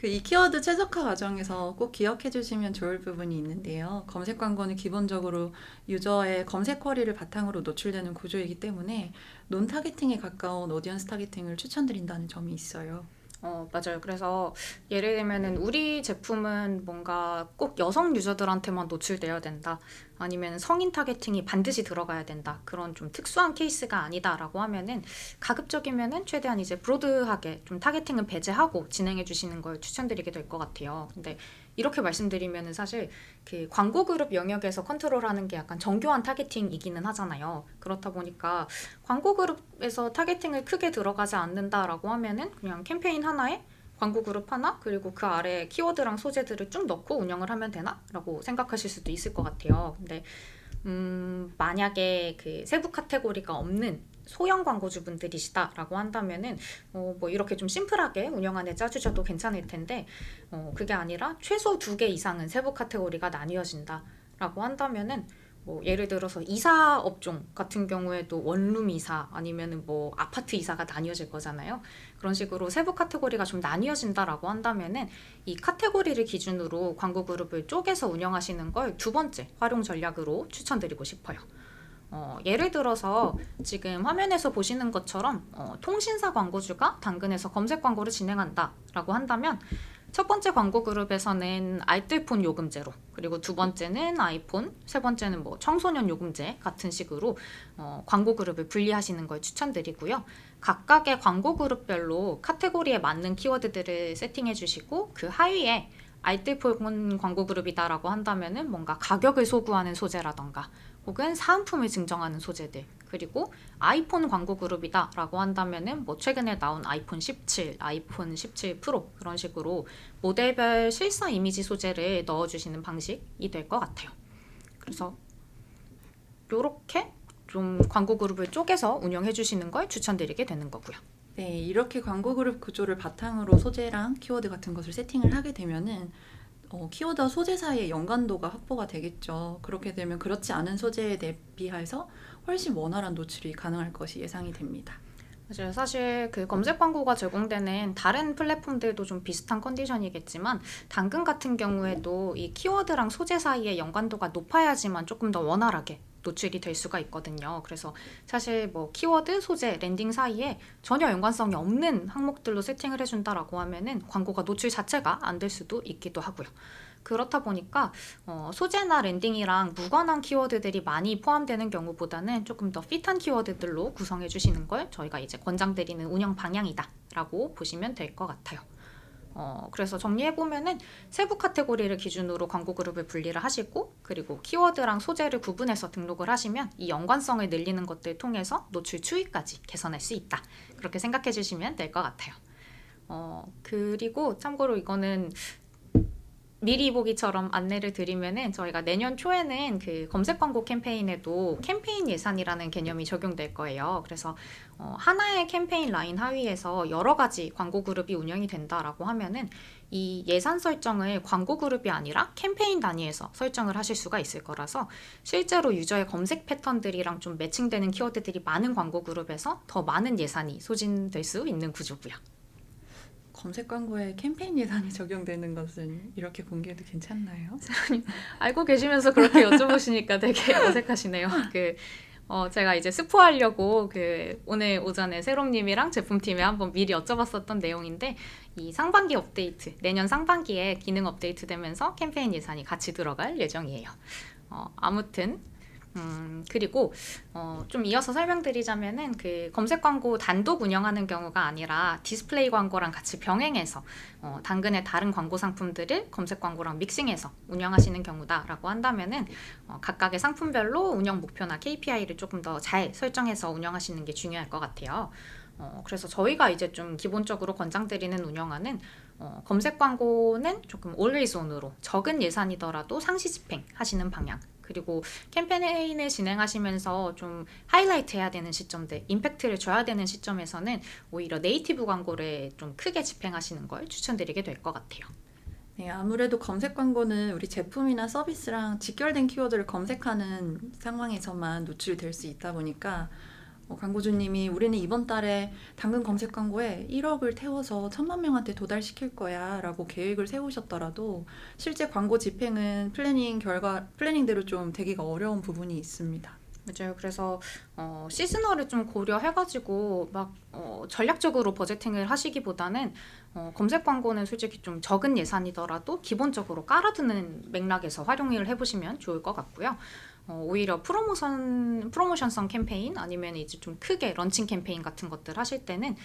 이 키워드 최적화 과정에서 꼭 기억해 주시면 좋을 부분이 있는데요. 검색 광고는 기본적으로 유저의 검색 쿼리를 바탕으로 노출되는 구조이기 때문에 논 타겟팅에 가까운 오디언스 타겟팅을 추천드린다는 점이 있어요. 맞아요. 그래서 예를 들면은 우리 제품은 뭔가 꼭 여성 유저들한테만 노출되어야 된다. 아니면 성인 타겟팅이 반드시 들어가야 된다. 그런 좀 특수한 케이스가 아니다라고 하면은 가급적이면은 최대한 이제 브로드하게 좀 타겟팅은 배제하고 진행해 주시는 걸 추천드리게 될 것 같아요. 근데 이렇게 말씀드리면은 사실 그 광고 그룹 영역에서 컨트롤하는 게 약간 정교한 타겟팅이기는 하잖아요. 그렇다 보니까 광고 그룹에서 타겟팅을 크게 들어가지 않는다라고 하면은 그냥 캠페인 하나에 광고 그룹 하나 그리고 그 아래 키워드랑 소재들을 쭉 넣고 운영을 하면 되나? 라고 생각하실 수도 있을 것 같아요. 근데 만약에 그 세부 카테고리가 없는 소형 광고주분들이시다라고 한다면은 뭐 이렇게 좀 심플하게 운영안을 짜주셔도 괜찮을 텐데 그게 아니라 최소 2개 이상은 세부 카테고리가 나뉘어진다라고 한다면은 뭐 예를 들어서 이사 업종 같은 경우에도 원룸 이사 아니면은 뭐 아파트 이사가 나뉘어질 거잖아요. 그런 식으로 세부 카테고리가 좀 나뉘어진다라고 한다면은 이 카테고리를 기준으로 광고 그룹을 쪼개서 운영하시는 걸 두 번째 활용 전략으로 추천드리고 싶어요. 예를 들어서 지금 화면에서 보시는 것처럼 통신사 광고주가 당근에서 검색 광고를 진행한다라고 한다면 첫 번째 광고 그룹에서는 알뜰폰 요금제로, 그리고 두 번째는 아이폰, 세 번째는 뭐 청소년 요금제 같은 식으로 광고 그룹을 분리하시는 걸 추천드리고요. 각각의 광고 그룹별로 카테고리에 맞는 키워드들을 세팅해 주시고 그 하위에 알뜰폰 광고 그룹이다라고 한다면은 뭔가 가격을 소구하는 소재라던가 혹은 사은품을 증정하는 소재들, 그리고 아이폰 광고 그룹이다라고 한다면은 뭐 최근에 나온 아이폰 17, 아이폰 17 프로 그런 식으로 모델별 실사 이미지 소재를 넣어주시는 방식이 될 것 같아요. 그래서 이렇게 좀 광고 그룹을 쪼개서 운영해 주시는 걸 추천드리게 되는 거고요. 네, 이렇게 광고 그룹 구조를 바탕으로 소재랑 키워드 같은 것을 세팅을 하게 되면은 키워드와 소재 사이의 연관도가 확보가 되겠죠. 그렇게 되면 그렇지 않은 소재에 대비해서 훨씬 원활한 노출이 가능할 것이 예상이 됩니다. 맞아요. 사실 그 검색 광고가 제공되는 다른 플랫폼들도 좀 비슷한 컨디션이겠지만 당근 같은 경우에도 이 키워드랑 소재 사이의 연관도가 높아야지만 조금 더 원활하게 노출이 될 수가 있거든요. 그래서 사실 뭐 키워드, 소재, 랜딩 사이에 전혀 연관성이 없는 항목들로 세팅을 해준다라고 하면은 광고가 노출 자체가 안 될 수도 있기도 하고요. 그렇다 보니까 소재나 랜딩이랑 무관한 키워드들이 많이 포함되는 경우보다는 조금 더 핏한 키워드들로 구성해 주시는 걸 저희가 이제 권장드리는 운영 방향이다라고 보시면 될 것 같아요. 그래서 정리해보면은 세부 카테고리를 기준으로 광고 그룹을 분리를 하시고, 그리고 키워드랑 소재를 구분해서 등록을 하시면 이 연관성을 늘리는 것들 통해서 노출 추이까지 개선할 수 있다. 그렇게 생각해 주시면 될 것 같아요. 그리고 참고로 이거는 미리 보기처럼 안내를 드리면은 저희가 내년 초에는 그 검색 광고 캠페인에도 캠페인 예산이라는 개념이 적용될 거예요. 그래서 하나의 캠페인 라인 하위에서 여러 가지 광고 그룹이 운영이 된다라고 하면은 이 예산 설정을 광고 그룹이 아니라 캠페인 단위에서 설정을 하실 수가 있을 거라서 실제로 유저의 검색 패턴들이랑 좀 매칭되는 키워드들이 많은 광고 그룹에서 더 많은 예산이 소진될 수 있는 구조고요. 검색 광고에 캠페인 예산이 적용되는 것은 이렇게 공개해도 괜찮나요? 알고 계시면서 그렇게 여쭤보시니까 되게 어색하시네요. 제가 이제 스포하려고 오늘 오전에 세롬님이랑 제품팀에 한번 미리 여쭤봤었던 내용인데, 이 상반기 업데이트, 내년 상반기에 기능 업데이트 되면서 캠페인 예산이 같이 들어갈 예정이에요. 아무튼 그리고 좀 이어서 설명드리자면은 그 검색 광고 단독 운영하는 경우가 아니라 디스플레이 광고랑 같이 병행해서 당근의 다른 광고 상품들을 검색 광고랑 믹싱해서 운영하시는 경우다라고 한다면은 각각의 상품별로 운영 목표나 KPI를 조금 더 잘 설정해서 운영하시는 게 중요할 것 같아요. 그래서 저희가 이제 좀 기본적으로 권장드리는 운영안은 검색 광고는 조금 always on으로 적은 예산이더라도 상시 집행하시는 방향, 그리고 캠페인을 진행하시면서 좀 하이라이트 해야 되는 시점들, 임팩트를 줘야 되는 시점에서는 오히려 네이티브 광고를 좀 크게 집행하시는 걸 추천드리게 될 것 같아요. 네, 아무래도 검색 광고는 우리 제품이나 서비스랑 직결된 키워드를 검색하는 상황에서만 노출될 수 있다 보니까 광고주님이 우리는 이번 달에 당근 검색 광고에 1억을 태워서 1,000만 명한테 도달시킬 거야 라고 계획을 세우셨더라도 실제 광고 집행은 플래닝대로 좀 되기가 어려운 부분이 있습니다. 맞아요. 그래서 시즈널을 좀 고려해가지고 막 전략적으로 버제팅을 하시기보다는 검색 광고는 솔직히 좀 적은 예산이더라도 기본적으로 깔아두는 맥락에서 활용을 해보시면 좋을 것 같고요. 오히려 프로모션성 캠페인 아니면 이제 좀 크게 런칭 캠페인 같은 것들 하실 때는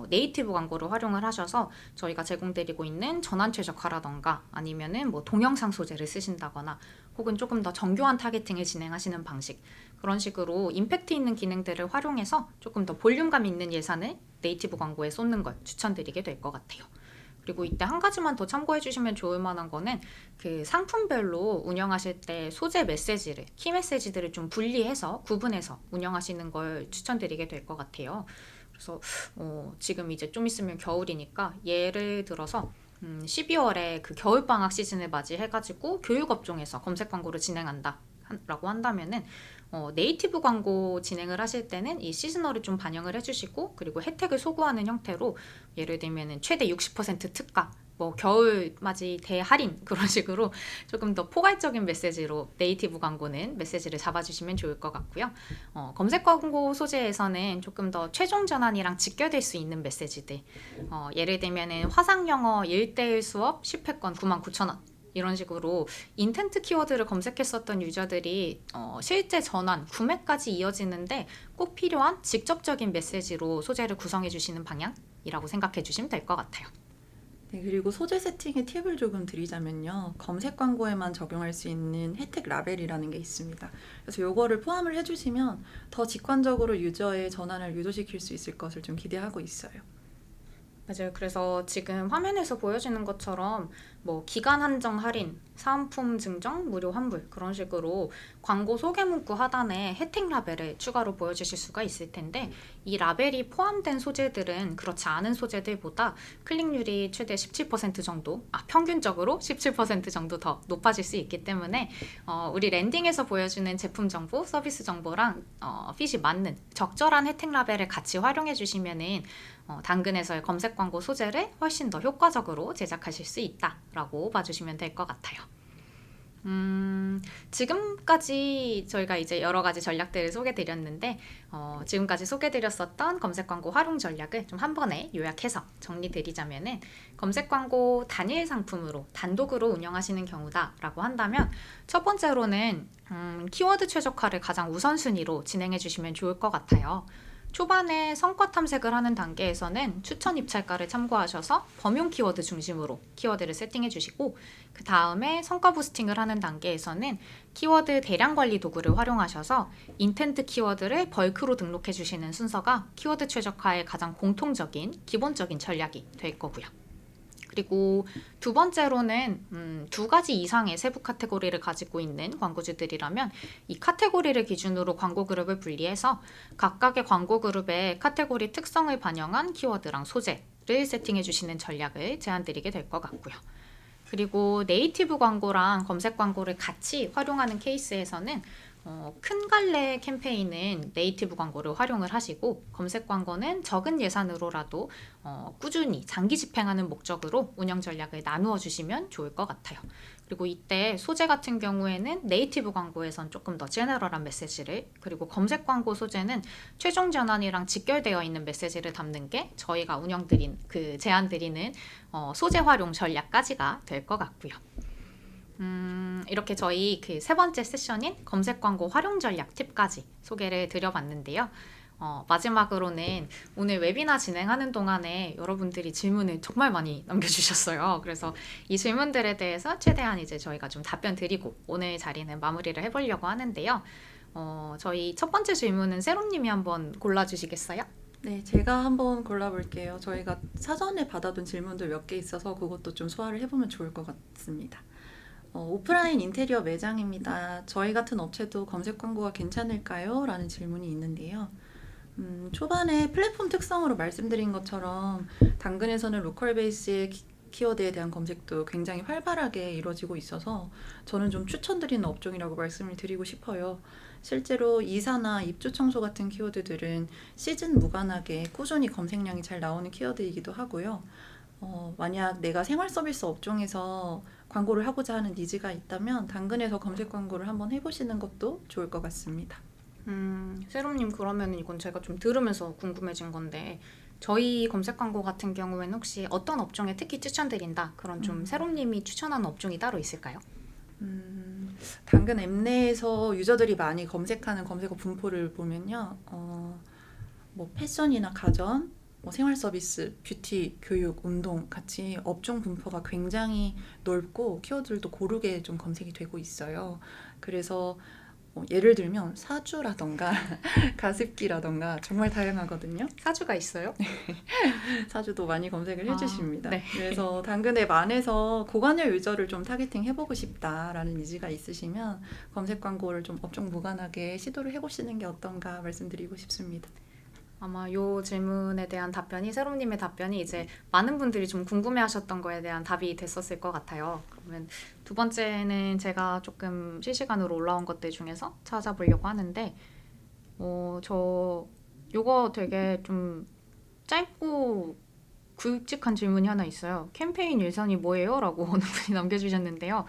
네이티브 광고를 활용을 하셔서 저희가 제공드리고 있는 전환 최적화라던가 아니면은 뭐 동영상 소재를 쓰신다거나 혹은 조금 더 정교한 타겟팅을 진행하시는 방식, 그런 식으로 임팩트 있는 기능들을 활용해서 조금 더 볼륨감 있는 예산을 네이티브 광고에 쏟는 걸 추천드리게 될 것 같아요. 그리고 이때 한 가지만 더 참고해 주시면 좋을 만한 거는 그 상품별로 운영하실 때 소재 메시지를, 키 메시지들을 좀 분리해서 구분해서 운영하시는 걸 추천드리게 될 것 같아요. 그래서 지금 이제 좀 있으면 겨울이니까 예를 들어서 12월에 그 겨울방학 시즌을 맞이해가지고 교육업종에서 검색 광고를 진행한다 라고 한다면은 네이티브 광고 진행을 하실 때는 이 시즈널을 좀 반영을 해주시고, 그리고 혜택을 소구하는 형태로 예를 들면은 최대 60% 특가, 뭐 겨울 맞이 대할인 그런 식으로 조금 더 포괄적인 메시지로 네이티브 광고는 메시지를 잡아주시면 좋을 것 같고요. 검색 광고 소재에서는 조금 더 최종 전환이랑 직결될 수 있는 메시지들, 예를 들면은 화상영어 1대1 수업 10회권 99,000원 이런 식으로 인텐트 키워드를 검색했었던 유저들이 실제 전환, 구매까지 이어지는데 꼭 필요한 직접적인 메시지로 소재를 구성해 주시는 방향이라고 생각해 주시면 될 것 같아요. 네, 그리고 소재 세팅의 팁을 조금 드리자면요. 검색 광고에만 적용할 수 있는 혜택 라벨이라는 게 있습니다. 그래서 요거를 포함을 해주시면 더 직관적으로 유저의 전환을 유도시킬 수 있을 것을 좀 기대하고 있어요. 맞아요. 그래서 지금 화면에서 보여지는 것처럼 뭐 기간 한정 할인, 사은품 증정, 무료 환불 그런 식으로 광고 소개 문구 하단에 혜택 라벨을 추가로 보여주실 수가 있을 텐데 이 라벨이 포함된 소재들은 그렇지 않은 소재들보다 클릭률이 최대 17% 정도, 평균적으로 17% 정도 더 높아질 수 있기 때문에 우리 랜딩에서 보여주는 제품 정보, 서비스 정보랑 핏이 맞는 적절한 혜택 라벨을 같이 활용해 주시면은 당근에서의 검색 광고 소재를 훨씬 더 효과적으로 제작하실 수 있다라고 봐주시면 될 것 같아요. 지금까지 저희가 이제 여러 가지 전략들을 소개드렸는데 지금까지 소개드렸었던 검색 광고 활용 전략을 좀 한 번에 요약해서 정리드리자면은 검색 광고 단일 상품으로 단독으로 운영하시는 경우다라고 한다면 첫 번째로는 키워드 최적화를 가장 우선순위로 진행해 주시면 좋을 것 같아요. 초반에 성과 탐색을 하는 단계에서는 추천 입찰가를 참고하셔서 범용 키워드 중심으로 키워드를 세팅해 주시고 그 다음에 성과 부스팅을 하는 단계에서는 키워드 대량 관리 도구를 활용하셔서 인텐트 키워드를 벌크로 등록해 주시는 순서가 키워드 최적화의 가장 공통적인 기본적인 전략이 될 거고요. 그리고 두 번째로는 두 가지 이상의 세부 카테고리를 가지고 있는 광고주들이라면 이 카테고리를 기준으로 광고 그룹을 분리해서 각각의 광고 그룹의 카테고리 특성을 반영한 키워드랑 소재를 세팅해 주시는 전략을 제안드리게 될 것 같고요. 그리고 네이티브 광고랑 검색 광고를 같이 활용하는 케이스에서는 큰 갈래 캠페인은 네이티브 광고를 활용을 하시고 검색 광고는 적은 예산으로라도 꾸준히 장기 집행하는 목적으로 운영 전략을 나누어 주시면 좋을 것 같아요. 그리고 이때 소재 같은 경우에는 네이티브 광고에선 조금 더 제너럴한 메시지를, 그리고 검색 광고 소재는 최종 전환이랑 직결되어 있는 메시지를 담는 게 저희가 제안드리는 소재 활용 전략까지가 될 것 같고요. 이렇게 저희 그 세 번째 세션인 검색 광고 활용 전략 팁까지 소개를 드려봤는데요. 마지막으로는 오늘 웨비나 진행하는 동안에 여러분들이 질문을 정말 많이 남겨주셨어요. 그래서 이 질문들에 대해서 최대한 이제 저희가 좀 답변 드리고 오늘 자리는 마무리를 해보려고 하는데요. 저희 첫 번째 질문은 세롬님이 한번 골라주시겠어요? 네, 제가 한번 골라볼게요. 저희가 사전에 받아둔 질문들 몇 개 있어서 그것도 좀 소화를 해보면 좋을 것 같습니다. 오프라인 인테리어 매장입니다. 저희 같은 업체도 검색 광고가 괜찮을까요? 라는 질문이 있는데요. 초반에 플랫폼 특성으로 말씀드린 것처럼 당근에서는 로컬 베이스의 키워드에 대한 검색도 굉장히 활발하게 이루어지고 있어서 저는 좀 추천드리는 업종이라고 말씀을 드리고 싶어요. 실제로 이사나 입주 청소 같은 키워드들은 시즌 무관하게 꾸준히 검색량이 잘 나오는 키워드이기도 하고요. 만약 내가 생활 서비스 업종에서 광고를 하고자 하는 니즈가 있다면 당근에서 검색 광고를 한번 해보시는 것도 좋을 것 같습니다. 세롬님, 그러면 이건 제가 좀 들으면서 궁금해진 건데 저희 검색 광고 같은 경우에는 혹시 어떤 업종에 특히 추천드린다 그런 좀 세롬님이 추천하는 업종이 따로 있을까요? 당근 앱 내에서 유저들이 많이 검색하는 검색어 분포를 보면요, 뭐 패션이나 가전, 뭐 생활 서비스, 뷰티, 교육, 운동 같이 업종 분포가 굉장히 넓고 키워드들도 고르게 좀 검색이 되고 있어요. 그래서 예를 들면 사주라던가 가습기라던가 정말 다양하거든요. 사주가 있어요? 사주도 많이 검색을 해주십니다. 네. 그래서 당근 앱 안에서 고관여 유저를 좀 타겟팅 해보고 싶다라는 니즈가 있으시면 검색 광고를 좀 업종 무관하게 시도를 해보시는 게 어떤가 말씀드리고 싶습니다. 아마 요 질문에 대한 세롬님의 답변이 이제 많은 분들이 좀 궁금해하셨던 거에 대한 답이 됐었을 것 같아요. 그러면 두 번째는 제가 조금 실시간으로 올라온 것들 중에서 찾아보려고 하는데, 요거 되게 좀 짧고 굵직한 질문이 하나 있어요. 캠페인 예산이 뭐예요? 라고 어느 분이 남겨주셨는데요.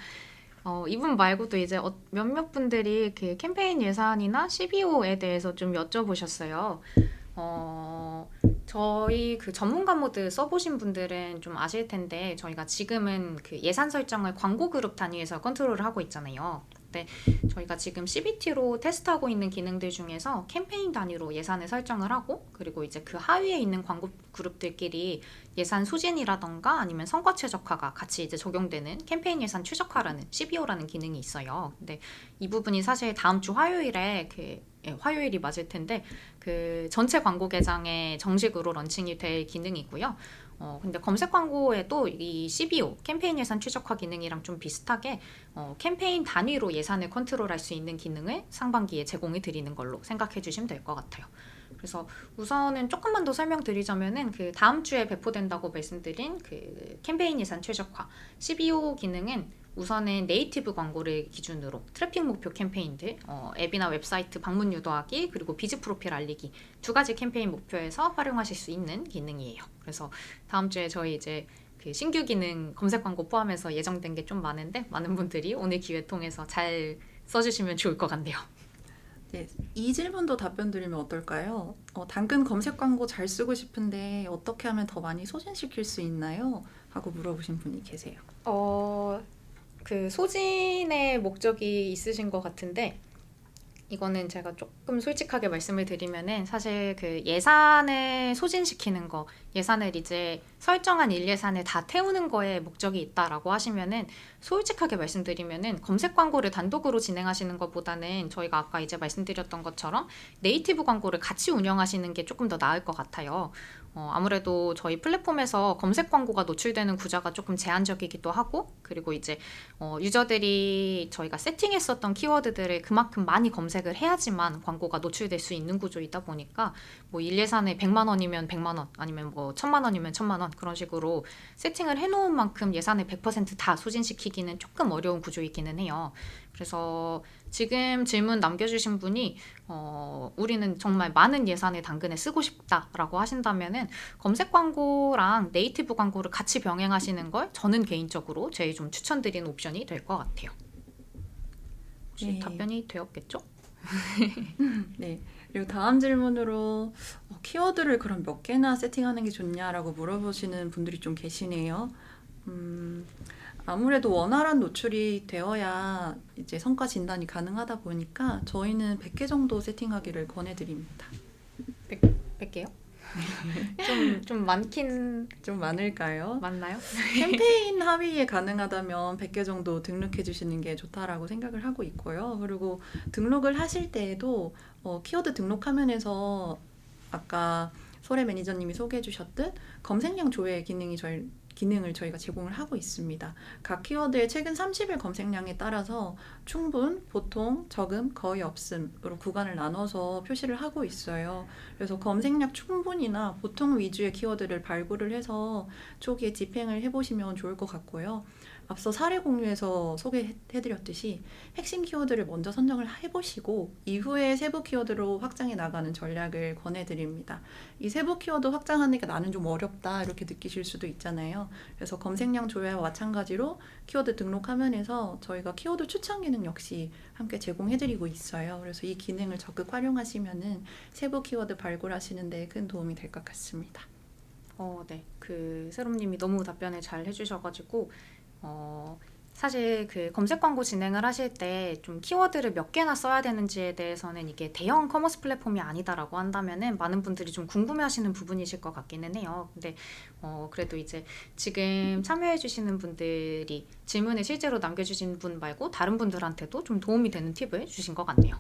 이분 말고도 이제 몇몇 분들이 그 캠페인 예산이나 CBO에 대해서 좀 여쭤보셨어요. 저희 그 전문가 모드 써보신 분들은 좀 아실 텐데 저희가 지금은 그 예산 설정을 광고 그룹 단위에서 컨트롤을 하고 있잖아요. 근데 저희가 지금 CBT로 테스트하고 있는 기능들 중에서 캠페인 단위로 예산을 설정을 하고 그리고 이제 그 하위에 있는 광고 그룹들끼리 예산 소진이라던가 아니면 성과 최적화가 같이 이제 적용되는 캠페인 예산 최적화라는 CBO라는 기능이 있어요. 근데 이 부분이 사실 다음 주 화요일에 화요일이 맞을 텐데 그 전체 광고 계정에 정식으로 런칭이 될 기능이고요. 근데 검색 광고에도 이 CBO, 캠페인 예산 최적화 기능이랑 좀 비슷하게 캠페인 단위로 예산을 컨트롤할 수 있는 기능을 상반기에 제공해 드리는 걸로 생각해 주시면 될 것 같아요. 그래서 우선은 조금만 더 설명드리자면은 그 다음 주에 배포된다고 말씀드린 그 캠페인 예산 최적화 CBO 기능은 우선은 네이티브 광고를 기준으로 트래픽 목표 캠페인들, 앱이나 웹사이트 방문 유도하기 그리고 비즈 프로필 알리기 두 가지 캠페인 목표에서 활용하실 수 있는 기능이에요. 그래서 다음 주에 저희 이제 그 신규 기능 검색 광고 포함해서 예정된 게 좀 많은데 많은 분들이 오늘 기회 통해서 잘 써주시면 좋을 것 같네요. 네, 이 질문도 답변 드리면 어떨까요? 당근 검색 광고 잘 쓰고 싶은데 어떻게 하면 더 많이 소진시킬 수 있나요? 하고 물어보신 분이 계세요. 그 소진의 목적이 있으신 것 같은데 이거는 제가 조금 솔직하게 말씀을 드리면은 사실 그 예산을 소진시키는 거, 예산을 이제 설정한 일 예산을 다 태우는 거에 목적이 있다라고 하시면은 솔직하게 말씀드리면은 검색 광고를 단독으로 진행하시는 것보다는 저희가 아까 이제 말씀드렸던 것처럼 네이티브 광고를 같이 운영하시는 게 조금 더 나을 것 같아요. 아무래도 저희 플랫폼에서 검색 광고가 노출되는 구조가 조금 제한적이기도 하고 그리고 이제 유저들이 저희가 세팅했었던 키워드들을 그만큼 많이 검색을 해야지만 광고가 노출될 수 있는 구조이다 보니까 뭐 일 예산에 100만 원이면 100만 원 아니면 뭐 1000만 원이면 1000만 원 그런 식으로 세팅을 해놓은 만큼 예산을 100%다 소진시키기는 조금 어려운 구조이기는 해요. 그래서 지금 질문 남겨주신 분이 우리는 정말 많은 예산을 당근에 쓰고 싶다라고 하신다면은 검색 광고랑 네이티브 광고를 같이 병행하시는 걸 저는 개인적으로 제일 좀 추천드리는 옵션이 될 것 같아요. 혹시 네. 답변이 되었겠죠? 네. 그리고 다음 질문으로 키워드를 그럼 몇 개나 세팅하는 게 좋냐라고 물어보시는 분들이 좀 계시네요. 아무래도 원활한 노출이 되어야 이제 성과 진단이 가능하다 보니까 저희는 100개 정도 세팅하기를 권해드립니다. 100개요? 좀 많긴 좀 많을까요? 많나요? 캠페인 하위에 가능하다면 100개 정도 등록해 주시는 게 좋다라고 생각을 하고 있고요. 그리고 등록을 하실 때에도 키워드 등록 화면에서 아까 소래 매니저님이 소개해 주셨듯 검색량 조회 기능을 저희가 제공을 하고 있습니다. 각 키워드의 최근 30일 검색량에 따라서 충분, 보통, 적음, 거의 없음으로 구간을 나눠서 표시를 하고 있어요. 그래서 검색량 충분이나 보통 위주의 키워드를 발굴을 해서 초기에 집행을 해보시면 좋을 것 같고요. 앞서 사례 공유에서 소개해드렸듯이 핵심 키워드를 먼저 선정을 해보시고 이후에 세부 키워드로 확장해 나가는 전략을 권해드립니다. 이 세부 키워드 확장하니까 나는 좀 어렵다 이렇게 느끼실 수도 있잖아요. 그래서 검색량 조회와 마찬가지로 키워드 등록 화면에서 저희가 키워드 추천 기능 역시 함께 제공해드리고 있어요. 그래서 이 기능을 적극 활용하시면은 세부 키워드 발굴하시는 데 큰 도움이 될 것 같습니다. 네. 그 세롬님이 너무 답변을 잘 해주셔가지고 사실 그 검색 광고 진행을 하실 때 좀 키워드를 몇 개나 써야 되는지에 대해서는 이게 대형 커머스 플랫폼이 아니다라고 한다면은 많은 분들이 좀 궁금해하시는 부분이실 것 같기는 해요. 근데 그래도 이제 지금 참여해주시는 분들이 질문을 실제로 남겨주신 분 말고 다른 분들한테도 좀 도움이 되는 팁을 주신 것 같네요.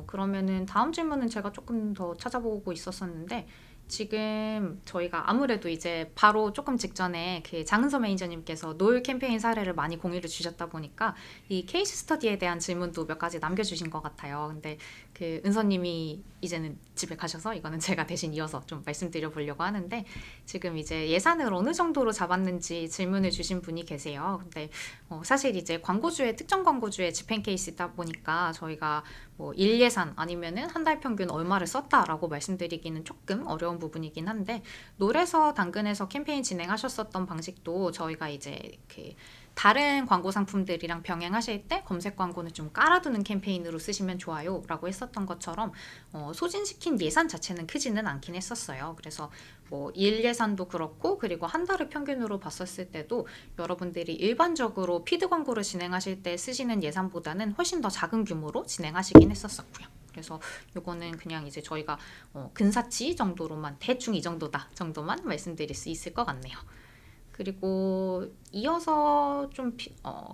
그러면은 다음 질문은 제가 조금 더 찾아보고 있었었는데 지금 저희가 아무래도 이제 바로 조금 직전에 그 장은서 매니저님께서 노을 캠페인 사례를 많이 공유를 주셨다 보니까 이 케이스 스터디에 대한 질문도 몇 가지 남겨주신 것 같아요. 근데 그 은서님이 이제는 집에 가셔서 이거는 제가 대신 이어서 좀 말씀드려 보려고 하는데 지금 이제 예산을 어느 정도로 잡았는지 질문을 주신 분이 계세요. 근데 사실 이제 광고주의 특정 광고주의 집행 케이스다 보니까 저희가 뭐 일 예산 아니면은 한 달 평균 얼마를 썼다라고 말씀드리기는 조금 어려운 부분이긴 한데 노래서 당근에서 캠페인 진행하셨었던 방식도 저희가 이제 그 다른 광고 상품들이랑 병행하실 때 검색 광고는 좀 깔아두는 캠페인으로 쓰시면 좋아요 라고 했었던 것처럼 소진시킨 예산 자체는 크지는 않긴 했었어요. 그래서 뭐 일 예산도 그렇고 그리고 한 달을 평균으로 봤었을 때도 여러분들이 일반적으로 피드 광고를 진행하실 때 쓰시는 예산보다는 훨씬 더 작은 규모로 진행하시긴 했었었고요. 그래서 요거는 그냥 이제 저희가 근사치 정도로만 대충 이 정도다 정도만 말씀드릴 수 있을 것 같네요. 그리고 이어서 좀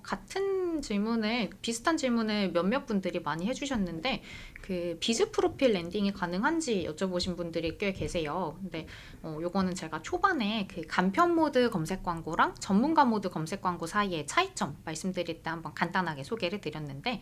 같은 질문을 비슷한 질문을 몇몇 분들이 많이 해주셨는데 그 비즈 프로필 랜딩이 가능한지 여쭤보신 분들이 꽤 계세요. 근데 요거는 제가 초반에 그 간편 모드 검색 광고랑 전문가 모드 검색 광고 사이의 차이점 말씀드릴 때 한번 간단하게 소개를 드렸는데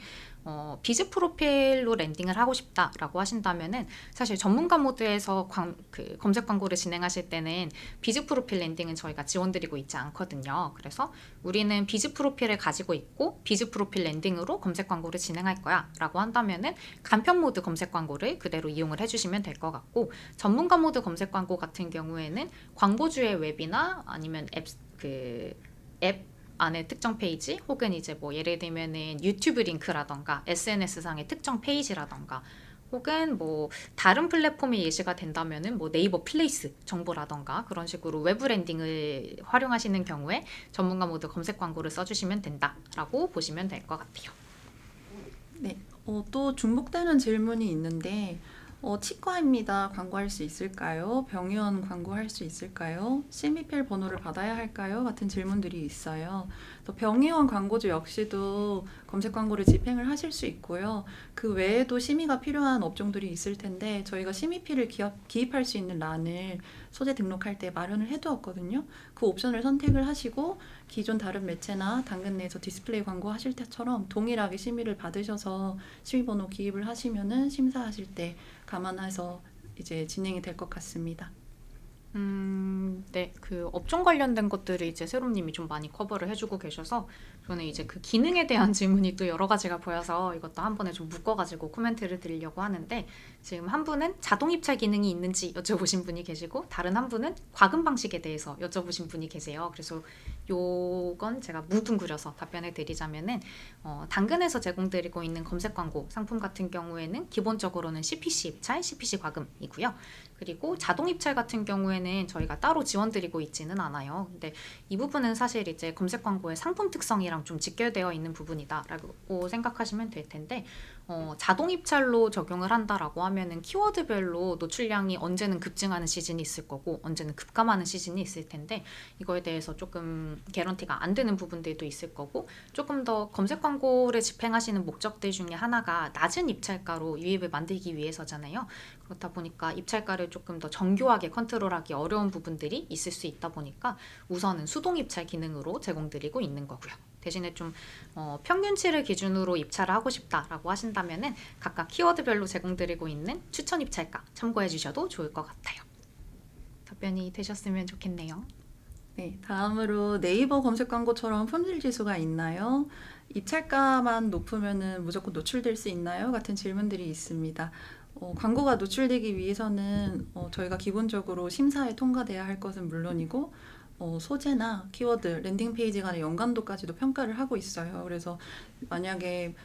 비즈 프로필로 랜딩을 하고 싶다라고 하신다면은 사실 전문가 모드에서 그 검색 광고를 진행하실 때는 비즈 프로필 랜딩은 저희가 지원드리고 있지 않거든요. 그래서 우리는 비즈 프로필을 가지고 있고 비즈 프로필 랜딩으로 검색 광고를 진행할 거야 라고 한다면은 간편 모드 검색 광고를 그대로 이용을 해주시면 될 것 같고, 전문가 모드 검색 광고 같은 경우에는 광고주의 웹이나 아니면 앱 안에 특정 페이지 혹은 이제 뭐 예를 들면은 유튜브 링크라던가 SNS상의 특정 페이지라던가 혹은 뭐 다른 플랫폼이 예시가 된다면은 뭐 네이버 플레이스 정보라던가 그런 식으로 외부 랜딩을 활용하시는 경우에 전문가 모드 검색 광고를 써주시면 된다라고 보시면 될 것 같아요. 네, 또 중복되는 질문이 있는데 치과입니다. 광고할 수 있을까요? 병의원 광고할 수 있을까요? 심의필 번호를 받아야 할까요? 같은 질문들이 있어요. 또 병의원 광고주 역시도 검색 광고를 집행을 하실 수 있고요. 그 외에도 심의가 필요한 업종들이 있을 텐데 저희가 심의필을 기입할 수 있는 란을 소재 등록할 때 마련을 해두었거든요. 그 옵션을 선택을 하시고 기존 다른 매체나 당근 내에서 디스플레이 광고 하실 때처럼 동일하게 심의를 받으셔서 심의번호 기입을 하시면은 심사하실 때 감안해서 이제 진행이 될 것 같습니다. 네, 그 업종 관련된 것들을 이제 세롬님이 좀 많이 커버를 해주고 계셔서 저는 이제 그 기능에 대한 질문이 또 여러 가지가 보여서 이것도 한 번에 좀 묶어가지고 코멘트를 드리려고 하는데, 지금 한 분은 자동 입찰 기능이 있는지 여쭤보신 분이 계시고 다른 한 분은 과금 방식에 대해서 여쭤보신 분이 계세요. 그래서 요건 제가 뭉뚱그려서 답변을 드리자면은 당근에서 제공드리고 있는 검색 광고 상품 같은 경우에는 기본적으로는 CPC 입찰, CPC 과금이고요. 그리고 자동 입찰 같은 경우에는 저희가 따로 지원드리고 있지는 않아요. 근데 이 부분은 사실 이제 검색 광고의 상품 특성이랑 좀 직결되어 있는 부분이다라고 생각하시면 될 텐데, 자동 입찰로 적용을 한다라고 하면은 키워드별로 노출량이 언제는 급증하는 시즌이 있을 거고 언제는 급감하는 시즌이 있을 텐데, 이거에 대해서 조금 개런티가 안 되는 부분들도 있을 거고, 조금 더 검색 광고를 집행하시는 목적들 중에 하나가 낮은 입찰가로 유입을 만들기 위해서잖아요. 그렇다 보니까 입찰가를 조금 더 정교하게 컨트롤하기 어려운 부분들이 있을 수 있다 보니까 우선은 수동 입찰 기능으로 제공드리고 있는 거고요. 대신에 좀 평균치를 기준으로 입찰을 하고 싶다라고 하신다면은 각각 키워드별로 제공드리고 있는 추천 입찰가 참고해 주셔도 좋을 것 같아요. 답변이 되셨으면 좋겠네요. 네, 다음으로 네이버 검색 광고처럼 품질 지수가 있나요? 입찰가만 높으면은 무조건 노출될 수 있나요? 같은 질문들이 있습니다. 광고가 노출되기 위해서는 저희가 기본적으로 심사에 통과돼야 할 것은 물론이고 소재나 키워드, 랜딩 페이지 간의 연관도까지도 평가를 하고 있어요. 그래서 만약에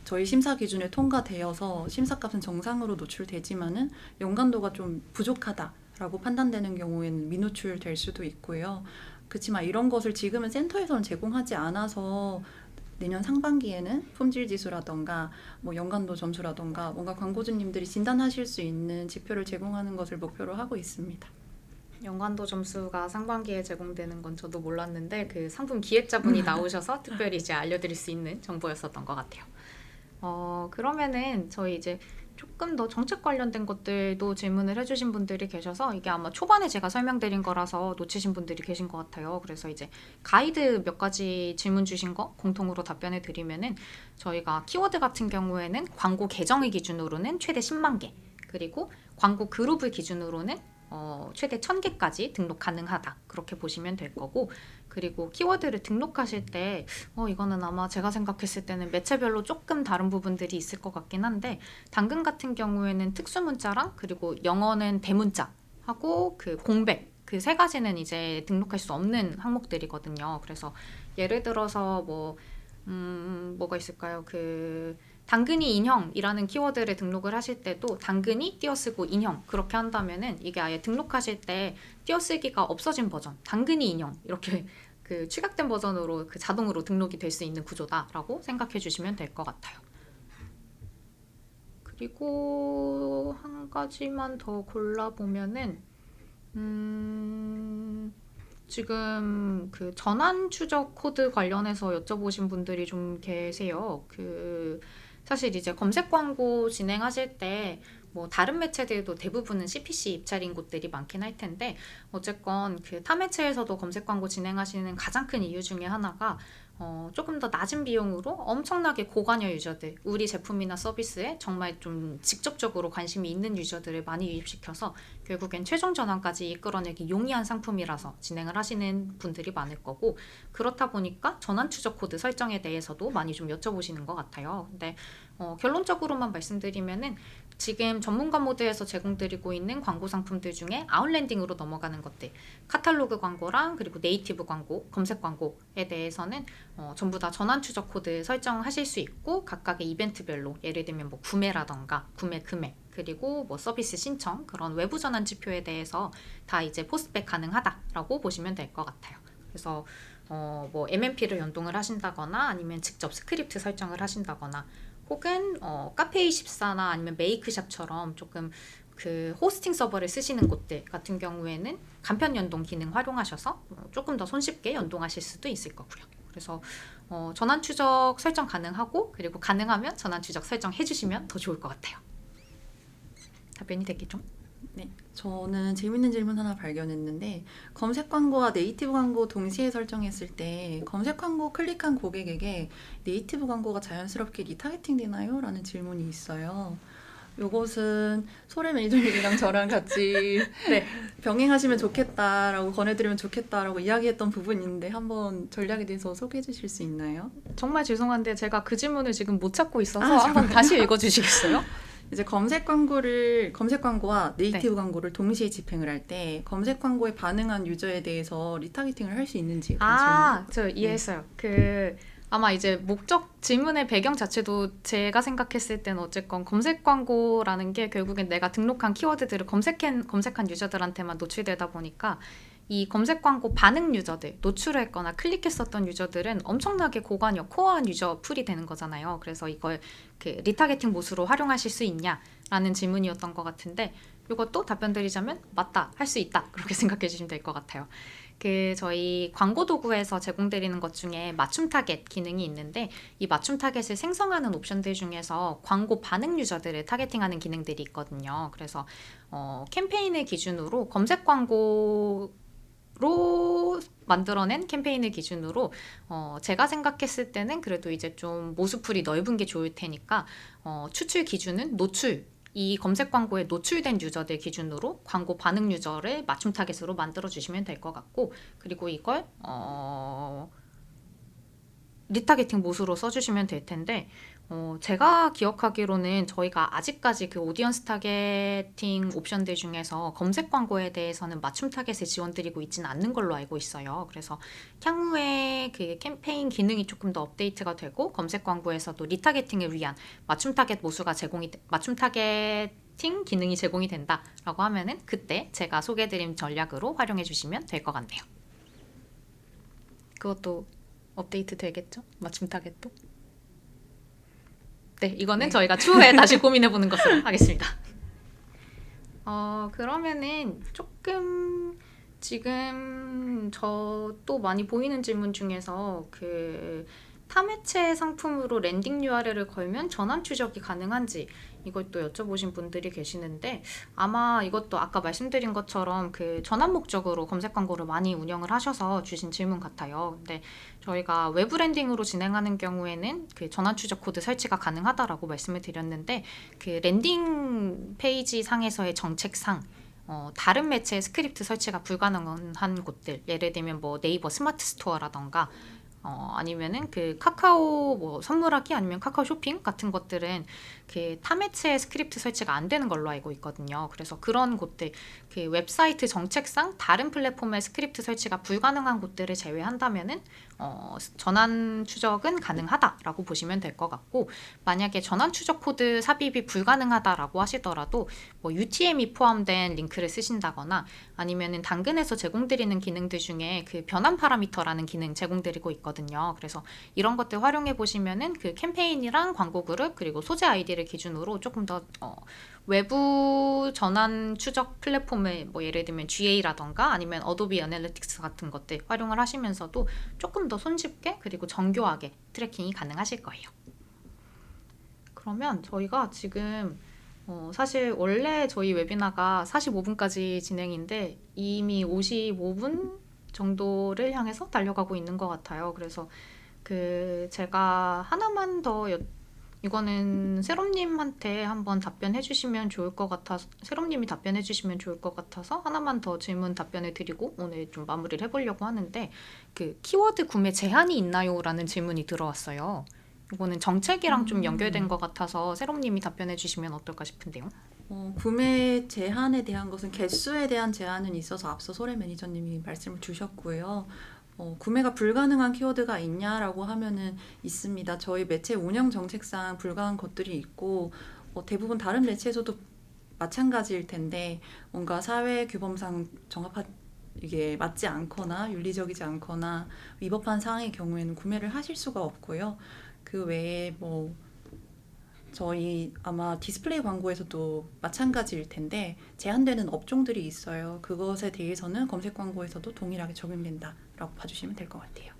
저희 심사 기준에 통과되어서 심사값은 정상으로 노출되지만은 연관도가 좀 부족하다라고 판단되는 경우에는 미노출될 수도 있고요. 그렇지만 이런 것을 지금은 센터에서는 제공하지 않아서 내년 상반기에는 품질 지수라던가 뭐 연관도 점수라던가 뭔가 광고주님들이 진단하실 수 있는 지표를 제공하는 것을 목표로 하고 있습니다. 연관도 점수가 상반기에 제공되는 건 저도 몰랐는데 그 상품 기획자분이 나오셔서 특별히 이제 알려드릴 수 있는 정보였었던 것 같아요. 그러면은 저희 이제 조금 더 정책 관련된 것들도 질문을 해주신 분들이 계셔서 이게 아마 초반에 제가 설명드린 거라서 놓치신 분들이 계신 것 같아요. 그래서 이제 가이드 몇 가지 질문 주신 거 공통으로 답변을 드리면은, 저희가 키워드 같은 경우에는 광고 계정을 기준으로는 최대 10만 개, 그리고 광고 그룹을 기준으로는 최대 1000개까지 등록 가능하다, 그렇게 보시면 될 거고, 그리고 키워드를 등록하실 때 이거는 아마 제가 생각했을 때는 매체별로 조금 다른 부분들이 있을 것 같긴 한데, 당근 같은 경우에는 특수 문자랑 그리고 영어는 대문자 하고 그 공백 그 세 가지는 이제 등록할 수 없는 항목들이거든요. 그래서 예를 들어서 뭐가 있을까요? 당근이 인형이라는 키워드를 등록을 하실 때도 당근이 띄어쓰고 인형 그렇게 한다면은 이게 아예 등록하실 때 띄어쓰기가 없어진 버전, 당근이 인형 이렇게 축약된 버전으로 자동으로 등록이 될 수 있는 구조다라고 생각해 주시면 될 것 같아요. 그리고 한 가지만 더 골라보면은 지금 전환 추적 코드 관련해서 여쭤보신 분들이 좀 계세요. 사실 이제 검색 광고 진행하실 때 뭐 다른 매체들도 대부분은 CPC 입찰인 곳들이 많긴 할 텐데 어쨌건 타 매체에서도 검색 광고 진행하시는 가장 큰 이유 중에 하나가 조금 더 낮은 비용으로 엄청나게 고관여 유저들, 우리 제품이나 서비스에 정말 좀 직접적으로 관심이 있는 유저들을 많이 유입시켜서 결국엔 최종 전환까지 이끌어내기 용이한 상품이라서 진행을 하시는 분들이 많을 거고, 그렇다 보니까 전환 추적 코드 설정에 대해서도 많이 좀 여쭤보시는 것 같아요. 근데 결론적으로만 말씀드리면은 지금 전문가 모드에서 제공드리고 있는 광고 상품들 중에 아웃랜딩으로 넘어가는 것들, 카탈로그 광고랑 그리고 네이티브 광고, 검색 광고에 대해서는 전부 다 전환 추적 코드 설정하실 수 있고, 각각의 이벤트별로 예를 들면 뭐 구매라던가 구매 금액, 그리고 뭐 서비스 신청, 그런 외부 전환 지표에 대해서 다 이제 포스트백 가능하다라고 보시면 될 것 같아요. 그래서 뭐 MMP를 연동을 하신다거나 아니면 직접 스크립트 설정을 하신다거나, 혹은 카페24나 아니면 메이크샵처럼 조금 호스팅 서버를 쓰시는 곳들 같은 경우에는 간편 연동 기능 활용하셔서 조금 더 손쉽게 연동하실 수도 있을 거고요. 그래서 전환 추적 설정 가능하고, 그리고 가능하면 전환 추적 설정 해주시면 더 좋을 것 같아요. 답변이 됐겠죠? 네, 저는 재밌는 질문 하나 발견했는데, 검색 광고와 네이티브 광고 동시에 설정했을 때 검색 광고 클릭한 고객에게 네이티브 광고가 자연스럽게 리타겟팅 되나요? 라는 질문이 있어요. 요것은 소래 매니저님이랑 저랑 같이 네. 병행하시면 좋겠다라고 권해드리면 좋겠다라고 이야기했던 부분인데, 한번 전략에 대해서 소개해 주실 수 있나요? 정말 죄송한데 제가 그 질문을 지금 못 찾고 있어서 한번 다시 읽어주시겠어요? 이제 검색 광고와 네이티브 광고를 동시에 집행을 할 때 검색 광고에 반응한 유저에 대해서 리타겟팅을 할 수 있는지. 저 이해했어요. 아마 이제 목적 질문의 배경 자체도 제가 생각했을 때는 어쨌건 검색 광고라는 게 결국엔 내가 등록한 키워드들을 검색한 유저들한테만 노출되다 보니까 이 검색 광고 반응 유저들, 노출했거나 클릭했었던 유저들은 엄청나게 고관여, 코어한 유저 풀이 되는 거잖아요. 그래서 이걸 리타겟팅 모드로 활용하실 수 있냐라는 질문이었던 것 같은데, 이것도 답변 드리자면 맞다, 할 수 있다, 그렇게 생각해 주시면 될 것 같아요. 저희 광고 도구에서 제공드리는 것 중에 맞춤 타겟 기능이 있는데, 이 맞춤 타겟을 생성하는 옵션들 중에서 광고 반응 유저들을 타겟팅하는 기능들이 있거든요. 그래서 캠페인을 기준으로 검색 광고로 만들어낸 캠페인을 기준으로 제가 생각했을 때는 그래도 이제 좀 모수풀이 넓은 게 좋을 테니까 추출 기준은 이 검색 광고에 노출된 유저들 기준으로 광고 반응 유저를 맞춤 타겟으로 만들어 주시면 될 것 같고, 그리고 이걸 리타겟팅 모드로 써주시면 될 텐데, 제가 기억하기로는 저희가 아직까지 오디언스 타겟팅 옵션들 중에서 검색 광고에 대해서는 맞춤 타겟을 지원드리고 있지는 않는 걸로 알고 있어요. 그래서 향후에 캠페인 기능이 조금 더 업데이트가 되고 검색 광고에서도 리타겟팅을 위한 맞춤 타겟팅 기능이 제공이 된다라고 하면은 그때 제가 소개해드린 전략으로 활용해 주시면 될 것 같네요. 그것도 업데이트 되겠죠? 맞춤 타겟도? 네, 이거는 저희가 추후에 다시 고민해보는 것으로 하겠습니다. 그러면은 조금 지금 또 많이 보이는 질문 중에서 타매체 상품으로 랜딩 URL을 걸면 전환 추적이 가능한지, 이걸 또 여쭤보신 분들이 계시는데, 아마 이것도 아까 말씀드린 것처럼 전환 목적으로 검색 광고를 많이 운영을 하셔서 주신 질문 같아요. 근데 저희가 외부 랜딩으로 진행하는 경우에는 전환 추적 코드 설치가 가능하다라고 말씀을 드렸는데, 랜딩 페이지 상에서의 정책상 다른 매체의 스크립트 설치가 불가능한 곳들, 예를 들면 뭐 네이버 스마트 스토어라던가 아니면은 그 카카오 뭐 선물하기 아니면 카카오 쇼핑 같은 것들은 그 타매체 스크립트 설치가 안 되는 걸로 알고 있거든요. 그래서 그런 곳들, 그 웹사이트 정책상 다른 플랫폼의 스크립트 설치가 불가능한 곳들을 제외한다면은 전환 추적은 가능하다라고 보시면 될 것 같고, 만약에 전환 추적 코드 삽입이 불가능하다라고 하시더라도 뭐 UTM이 포함된 링크를 쓰신다거나 아니면은 당근에서 제공드리는 기능들 중에 그 변환 파라미터라는 기능 제공드리고 있거든요. 그래서 이런 것들 활용해 보시면은 그 캠페인이랑 광고 그룹 그리고 소재 아이디를 기준으로 조금 더 외부 전환 추적 플랫폼을 뭐 예를 들면 GA라던가 아니면 어도비 애널리틱스 같은 것들 활용을 하시면서도 조금 더 손쉽게 그리고 정교하게 트래킹이 가능하실 거예요. 그러면 저희가 지금 사실 원래 저희 웨비나가 45분까지 진행인데 이미 55분 정도를 향해서 달려가고 있는 것 같아요. 그래서 그 제가 하나만 더 이거는 세롬님한테 한번 답변해 주시면 좋을 것 같아서, 세롬님이 답변해 주시면 좋을 것 같아서 하나만 더 질문 답변을 드리고 오늘 좀 마무리를 해보려고 하는데, 그 키워드 구매 제한이 있나요? 라는 질문이 들어왔어요. 이거는 정책이랑 좀 연결된 것 같아서 세롬님이 답변해 주시면 어떨까 싶은데요. 구매 제한에 대한 것은 개수에 대한 제한은 있어서 앞서 소래 매니저님이 말씀을 주셨고요. 구매가 불가능한 키워드가 있냐라고 하면은 있습니다. 저희 매체 운영 정책상 불가한 것들이 있고 대부분 다른 매체에서도 마찬가지일 텐데 뭔가 사회 규범상 이게 맞지 않거나 윤리적이지 않거나 위법한 사항의 경우에는 구매를 하실 수가 없고요. 그 외에 뭐 저희 아마 디스플레이 광고에서도 마찬가지일 텐데 제한되는 업종들이 있어요. 그것에 대해서는 검색 광고에서도 동일하게 적용된다라고 봐주시면 될 것 같아요.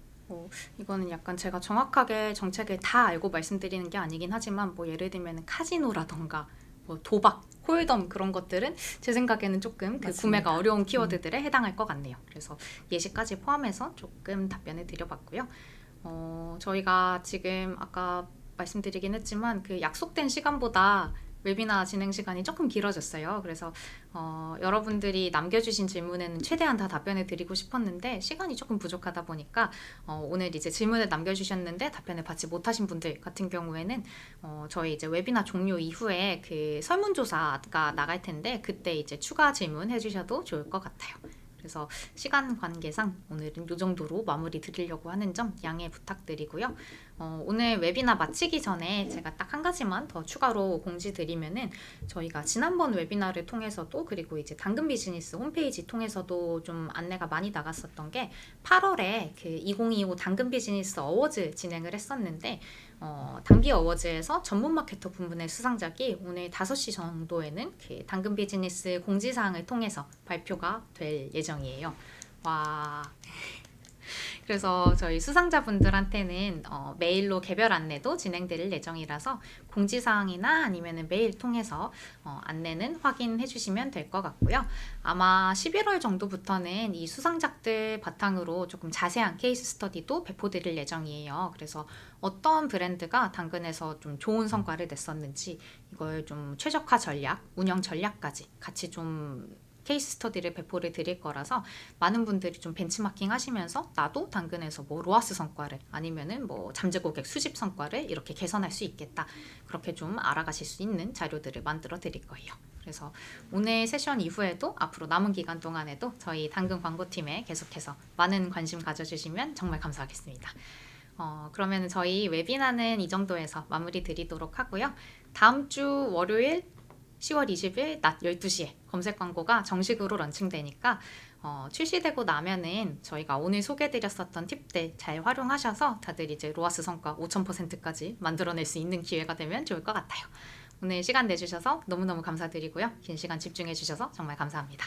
이거는 약간 제가 정확하게 정책을 다 알고 말씀드리는 게 아니긴 하지만 뭐 예를 들면 카지노라던가 뭐 도박, 홀덤 그런 것들은 제 생각에는 조금 그 맞습니다. 구매가 어려운 키워드들에 해당할 것 같네요. 그래서 예시까지 포함해서 조금 답변을 드려봤고요. 저희가 지금 아까 말씀드리긴 했지만 그 약속된 시간보다 웨비나 진행 시간이 조금 길어졌어요. 그래서 여러분들이 남겨주신 질문에는 최대한 다 답변을 드리고 싶었는데 시간이 조금 부족하다 보니까 오늘 이제 질문을 남겨주셨는데 답변을 받지 못하신 분들 같은 경우에는 저희 이제 웨비나 종료 이후에 그 설문조사가 나갈 텐데 그때 이제 추가 질문 해주셔도 좋을 것 같아요. 그래서 시간 관계상 오늘은 이 정도로 마무리 드리려고 하는 점 양해 부탁드리고요. 오늘 웨비나 마치기 전에 제가 딱 한 가지만 더 추가로 공지 드리면은 저희가 지난번 웨비나를 통해서도 그리고 이제 당근 비즈니스 홈페이지 통해서도 좀 안내가 많이 나갔었던 게 8월에 그 2025 당근 비즈니스 어워즈 진행을 했었는데 당비 어워즈에서 전문 마케터 부문의 수상작이 오늘 5시 정도에는 그 당근 비즈니스 공지사항을 통해서 발표가 될 예정이에요. 와. 그래서 저희 수상자분들한테는 메일로 개별 안내도 진행될 예정이라서 공지사항이나 아니면 메일 통해서 안내는 확인해 주시면 될 것 같고요. 아마 11월 정도부터는 이 수상작들 바탕으로 조금 자세한 케이스 스터디도 배포드릴 예정이에요. 그래서 어떤 브랜드가 당근에서 좀 좋은 성과를 냈었는지 이걸 좀 최적화 전략, 운영 전략까지 같이 좀 케이스 스터디를 배포를 드릴 거라서 많은 분들이 좀 벤치마킹 하시면서 나도 당근에서 뭐 로아스 성과를 아니면은 뭐 잠재 고객 수집 성과를 이렇게 개선할 수 있겠다. 그렇게 좀 알아가실 수 있는 자료들을 만들어 드릴 거예요. 그래서 오늘 세션 이후에도 앞으로 남은 기간 동안에도 저희 당근 광고팀에 계속해서 많은 관심 가져주시면 정말 감사하겠습니다. 그러면 저희 웨비나는 이 정도에서 마무리 드리도록 하고요. 다음 주 월요일 10월 20일 낮 12시에 검색 광고가 정식으로 런칭되니까 출시되고 나면은 저희가 오늘 소개해드렸었던 팁들 잘 활용하셔서 다들 이제 로아스 성과 5000%까지 만들어낼 수 있는 기회가 되면 좋을 것 같아요. 오늘 시간 내주셔서 너무너무 감사드리고요. 긴 시간 집중해주셔서 정말 감사합니다.